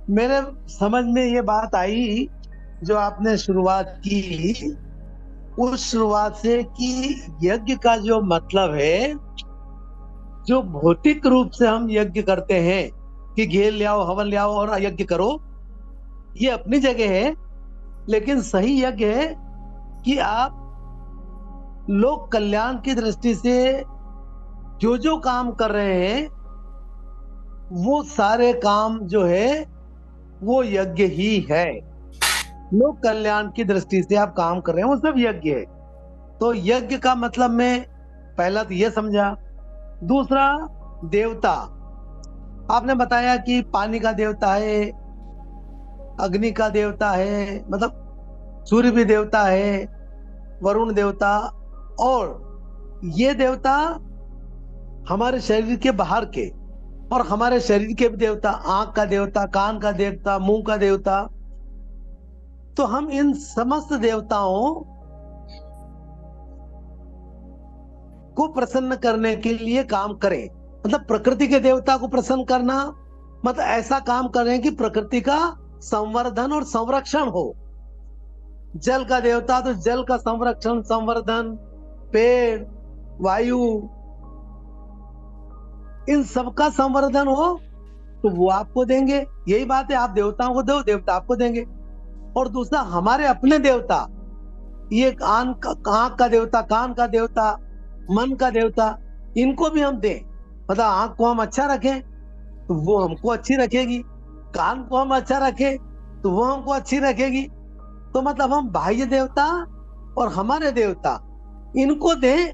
मेरे समझ में ये बात आई जो आपने शुरुआत की, उस शुरुआत से, कि यज्ञ का जो मतलब है, जो भौतिक रूप से हम यज्ञ करते हैं कि घेर ले आओ, हवन ले आओ और यज्ञ करो, ये अपनी जगह है। लेकिन सही यज्ञ है कि आप लोक कल्याण की दृष्टि से जो जो काम कर रहे हैं, वो सारे काम जो है वो यज्ञ ही है। लोक कल्याण की दृष्टि से आप काम कर रहे हैं वो सब यज्ञ है। तो यज्ञ का मतलब मैं पहला तो ये समझा। दूसरा, देवता आपने बताया कि पानी का देवता है, अग्नि का देवता है, मतलब सूर्य भी देवता है, वरुण देवता, और ये देवता हमारे शरीर के बाहर के, और हमारे शरीर के भी देवता, आंख का देवता, कान का देवता, मुंह का देवता। तो हम इन समस्त देवताओं को प्रसन्न करने के लिए काम करें। मतलब प्रकृति के देवता को प्रसन्न करना, मतलब ऐसा काम करें कि प्रकृति का संवर्धन और संरक्षण हो। जल का देवता तो जल का संरक्षण, संवर्धन, पेड़, वायु, इन सबका संवर्धन हो तो वो आपको देंगे। यही बात है, आप देवताओं को दो, देवता आपको देंगे। और दूसरा, हमारे अपने देवता, ये आंख का देवता, कान का देवता, मन का देवता, इनको भी हम दें। मतलब आंख को हम अच्छा रखें तो वो हमको अच्छी रखेगी, कान को हम अच्छा रखें तो वो हमको अच्छी रखेगी। तो मतलब हम बाह्य देवता और हमारे देवता, इनको दें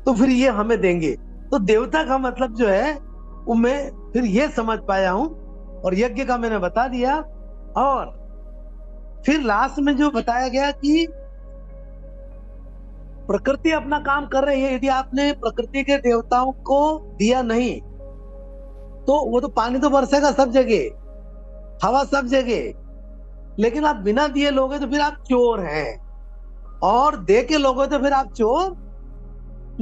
तो फिर ये हमें देंगे। तो देवता का मतलब जो है वो मैं फिर ये समझ पाया हूं, और यज्ञ का मैंने बता दिया। और फिर लास्ट में जो बताया गया कि प्रकृति अपना काम कर रही है, यदि आपने प्रकृति के देवताओं को दिया नहीं तो वो तो पानी तो बरसेगा सब जगह, हवा सब जगह, लेकिन आप बिना दिए लोगे तो फिर आप चोर हैं, और दे के लोगे तो फिर आप चोर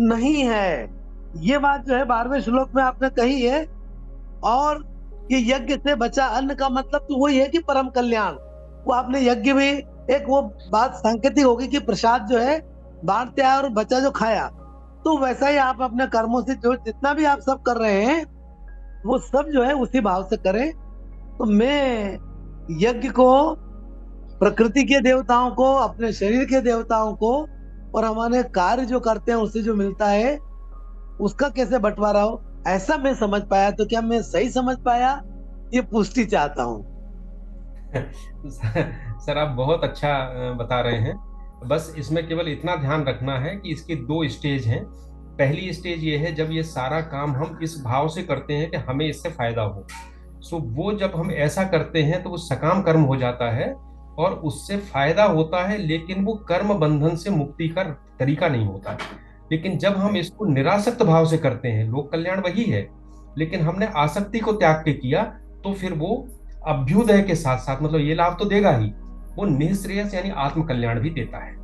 नहीं है। ये बात जो है 12वें श्लोक में आपने कही है। और ये यज्ञ से बचा अन्न का मतलब तो वही है कि परम कल्याण। वो आपने यज्ञ में एक वो बात सांकेतिक होगी कि प्रसाद जो है बांटते आया और बचा जो खाया, तो वैसा ही आप अपने कर्मों से जो जितना भी आप सब कर रहे हैं वो सब जो है उसी भाव से करें। तो मैं यज्ञ को प्रकृति के देवताओं को, अपने शरीर के देवताओं को, और हमारे कार्य जो करते हैं उससे जो मिलता है उसका कैसे बंटवारा हो, ऐसा मैं समझ पाया। तो क्या मैं सही समझ पाया? ये पुष्टि चाहता हूँ। सर आप बहुत अच्छा बता रहे हैं। बस इसमें केवल इतना ध्यान रखना है कि इसके दो स्टेज हैं। पहली स्टेज ये है जब ये सारा काम हम इस भाव से करते हैं कि हमें इससे फायदा हो। सो वो जब हम ऐसा करते हैं तो वो सकाम कर्म हो जाता है और उससे फायदा होता है, लेकिन वो कर्म बंधन से मुक्ति का तरीका नहीं होता है। लेकिन जब हम इसको निरासक्त भाव से करते हैं, लोक कल्याण वही है, लेकिन हमने आसक्ति को त्याग के किया, तो फिर वो अभ्युदय के साथ साथ, मतलब ये लाभ तो देगा ही, वो निःश्रेयस यानी आत्म कल्याण भी देता है।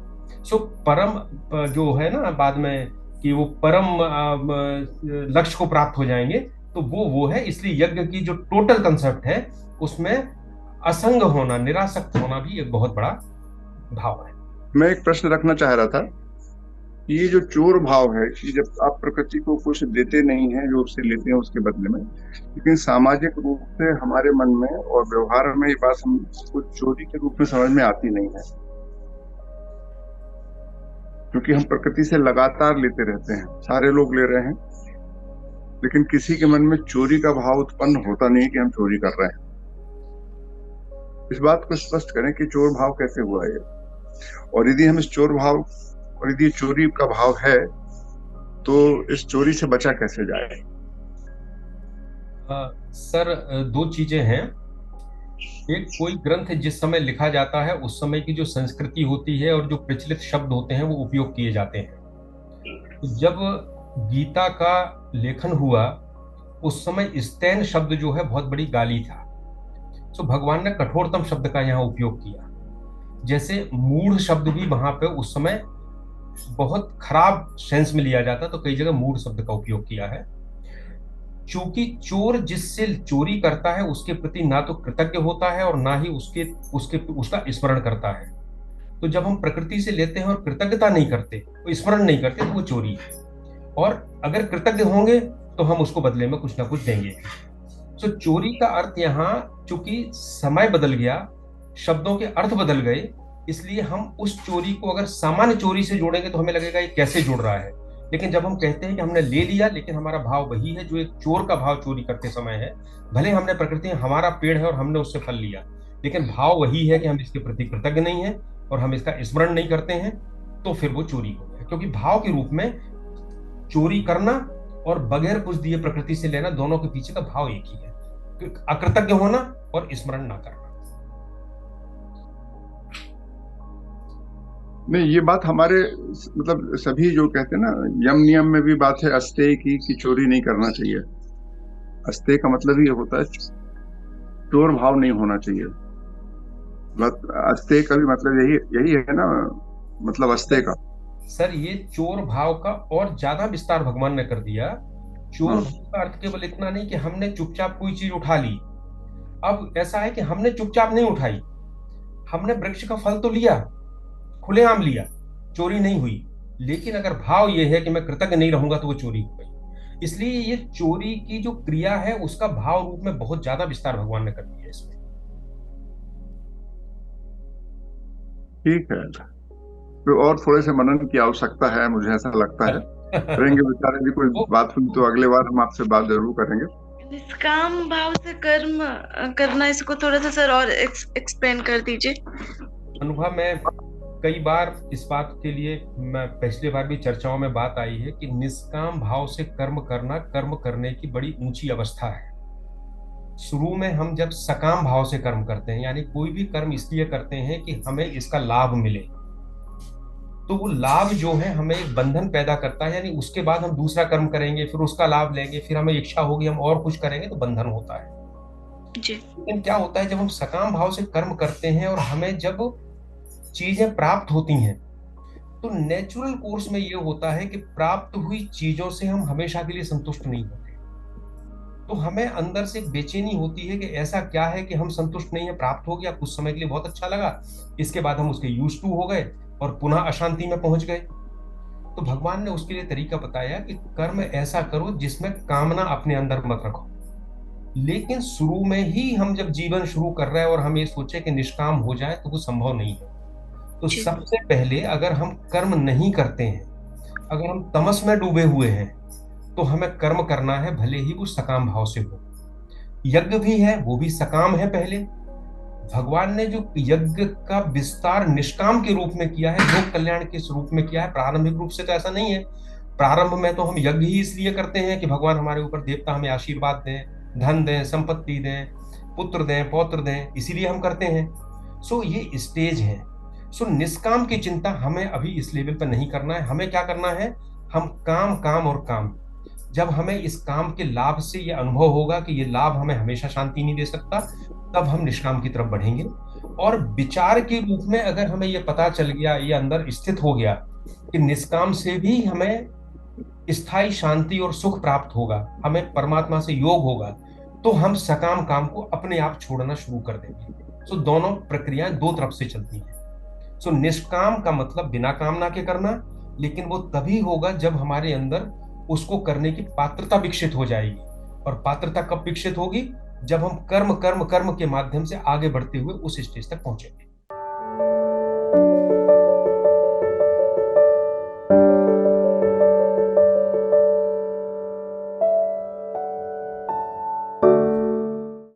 सो परम जो है ना बाद में कि वो परम लक्ष्य को प्राप्त हो जाएंगे, तो वो है। इसलिए यज्ञ की जो टोटल कंसेप्ट है उसमें असंग होना, निरासक्त होना भी एक बहुत बड़ा भाव है। मैं एक प्रश्न रखना चाह रहा था। ये जो चोर भाव है कि जब आप प्रकृति को कुछ देते नहीं हैं जो उससे लेते हैं उसके बदले में, लेकिन सामाजिक रूप से हमारे मन में और व्यवहार में ये बात हमको चोरी के रूप में समझ में आती नहीं है, क्योंकि हम प्रकृति से लगातार लेते रहते हैं, सारे लोग ले रहे हैं, लेकिन किसी के मन में चोरी का भाव उत्पन्न होता नहीं कि हम चोरी कर रहे हैं। इस बात को स्पष्ट करें कि चोर भाव कैसे हुआ है, और यदि हम इस चोर भाव और यदि चोरी का भाव है तो इस चोरी से बचा कैसे जाए? सर दो चीजें हैं। एक, कोई ग्रंथ जिस समय लिखा जाता है उस समय की जो संस्कृति होती है और जो प्रचलित शब्द होते हैं वो उपयोग किए जाते हैं। तो जब गीता का लेखन हुआ उस समय स्तैन शब्द जो है बहुत बड़ी गाली था। तो भगवान ने कठोरतम शब्द का यहाँ उपयोग किया। जैसे मूढ़ शब्द भी वहां पे उस समय बहुत खराब सेंस में लिया जाता, तो कई जगह मूढ़ शब्द का उपयोग किया है। चूंकि चोर जिससे चोरी करता है उसके प्रति ना तो कृतज्ञ होता है और ना ही उसका स्मरण करता है। तो जब हम प्रकृति से लेते हैं और कृतज्ञता नहीं करते, तो स्मरण नहीं करते, तो वो चोरी है। और अगर कृतज्ञ होंगे तो हम उसको बदले में कुछ ना कुछ देंगे। तो चोरी का अर्थ यहाँ, चूंकि समय बदल गया, शब्दों के अर्थ बदल गए, इसलिए हम उस चोरी को अगर सामान्य चोरी से जोड़ेंगे तो हमें लगेगा ये कैसे जुड़ रहा है। लेकिन जब हम कहते हैं कि हमने ले लिया, लेकिन हमारा भाव वही है जो एक चोर का भाव चोरी करते समय है। भले हमने प्रकृति में हमारा पेड़ है और हमने उससे फल लिया, लेकिन भाव वही है कि हम इसके प्रति कृतज्ञ नहीं है और हम इसका स्मरण नहीं करते हैं, तो फिर वो चोरी हो गया। क्योंकि भाव के रूप में चोरी करना और बगैर कुछ दिए प्रकृति से लेना, दोनों के पीछे का भाव एक ही है, अकृतज्ञ होना और स्मरण ना करना। नहीं, ये बात हमारे मतलब सभी जो कहते हैं ना, यम नियम में भी बात है अस्तेय की कि चोरी नहीं करना चाहिए। अस्तेय का मतलब ये होता है चोर भाव नहीं होना चाहिए। अस्तेय का भी मतलब यही यही है ना, मतलब अस्तेय का। सर ये चोर भाव का और ज्यादा विस्तार भगवान ने कर दिया। चोर हाँ। भाव का अर्थ केवल इतना नहीं कि हमने चुपचाप कोई चीज उठा ली। अब ऐसा है कि हमने चुपचाप नहीं उठाई, हमने वृक्ष का फल तो लिया, खुलेआम लिया, चोरी नहीं हुई। लेकिन अगर भाव यह है कि मैं कृतज्ञ नहीं रहूंगा तो वो चोरी हो गई। इसलिए ये चोरी की जो क्रिया है उसका भाव रूप में बहुत ज्यादा विस्तार भगवान ने कर दिया इसमें। ठीक है, तो और थोड़े से मनन की आवश्यकता है, मुझे ऐसा लगता है। करेंगे विचार, यदि कोई बात हुई तो अगले बार हम आपसे बात जरूर करेंगे। निष्काम भाव से कर्म करना, इसको थोड़ा सा सर और एक्सप्लेन कर दीजिए। अनुभव में कई बार इस बात के लिए, मैं पिछली बार भी चर्चाओं में बात आई है कि निष्काम भाव से कर्म करना कर्म करने की बड़ी ऊंची अवस्था है। शुरू में हम जब सकाम भाव से कर्म करते हैं, यानी कोई भी कर्म इसलिए करते हैं कि हमें इसका लाभ मिले, तो वो लाभ जो है हमें एक बंधन पैदा करता है। यानी उसके बाद हम दूसरा कर्म करेंगे, फिर उसका लाभ लेंगे, फिर हमें इच्छा होगी हम और कुछ करेंगे, तो बंधन होता है जी। लेकिन क्या होता है जब हम सकाम भाव से कर्म करते हैं और हमें जब चीजें प्राप्त होती हैं, तो नेचुरल कोर्स में ये होता है कि प्राप्त हुई चीजों से हम हमेशा के लिए संतुष्ट नहीं होते। तो हमें अंदर से एक बेचैनी होती है कि ऐसा क्या है कि हम संतुष्ट नहीं है। प्राप्त हो गया, कुछ समय के लिए बहुत अच्छा लगा, इसके बाद हम उसके यूज टू हो गए और पुनः अशांति में पहुंच गए। तो भगवान ने उसके लिए तरीका बताया कि कर्म ऐसा करो जिसमें कामना अपने अंदर मत रखो। लेकिन शुरू में ही हम जब जीवन शुरू कर रहे हैं और हम ये सोचे कि निष्काम हो जाए, तो वो संभव नहीं है। तो सबसे पहले अगर हम कर्म नहीं करते हैं, अगर हम तमस में डूबे हुए हैं, तो हमें कर्म करना है, भले ही वो सकाम भाव से हो। यज्ञ भी है, वो भी सकाम है पहले, भगवान ने जो यज्ञ का विस्तार निष्काम के रूप में किया है, लोक कल्याण के रूप में किया है, प्रारंभिक रूप से तो ऐसा नहीं है। प्रारंभ में तो हम यज्ञ ही इसलिए करते हैं कि भगवान हमारे ऊपर, देवता हमें आशीर्वाद दें, धन दें, संपत्ति दें, पुत्र दें, पौत्र दें, इसीलिए हम करते हैं। सो ये स्टेज है। सो निष्काम की चिंता हमें अभी इस लेवल पर नहीं करना है। हमें क्या करना है, हम काम काम और काम। जब हमें इस काम के लाभ से ये अनुभव होगा कि ये लाभ हमें हमेशा शांति नहीं दे सकता, तब हम निष्काम की तरफ बढ़ेंगे। और विचार के रूप में अगर हमें ये पता चल गया, ये अंदर स्थित हो गया कि निष्काम से भी हमें स्थायी शांति और सुख प्राप्त होगा, हमें परमात्मा से योग होगा, तो हम सकाम काम को अपने आप छोड़ना शुरू कर देंगे। सो दोनों प्रक्रियाएं दो तरफ से चलती हैं। सो निष्काम का मतलब बिना कामना के करना, लेकिन वो तभी होगा जब हमारे अंदर उसको करने की पात्रता विकसित हो जाएगी। और पात्रता कब विकसित होगी, जब हम कर्म कर्म कर्म के माध्यम से आगे बढ़ते हुए उस स्टेज तक पहुंचेंगे।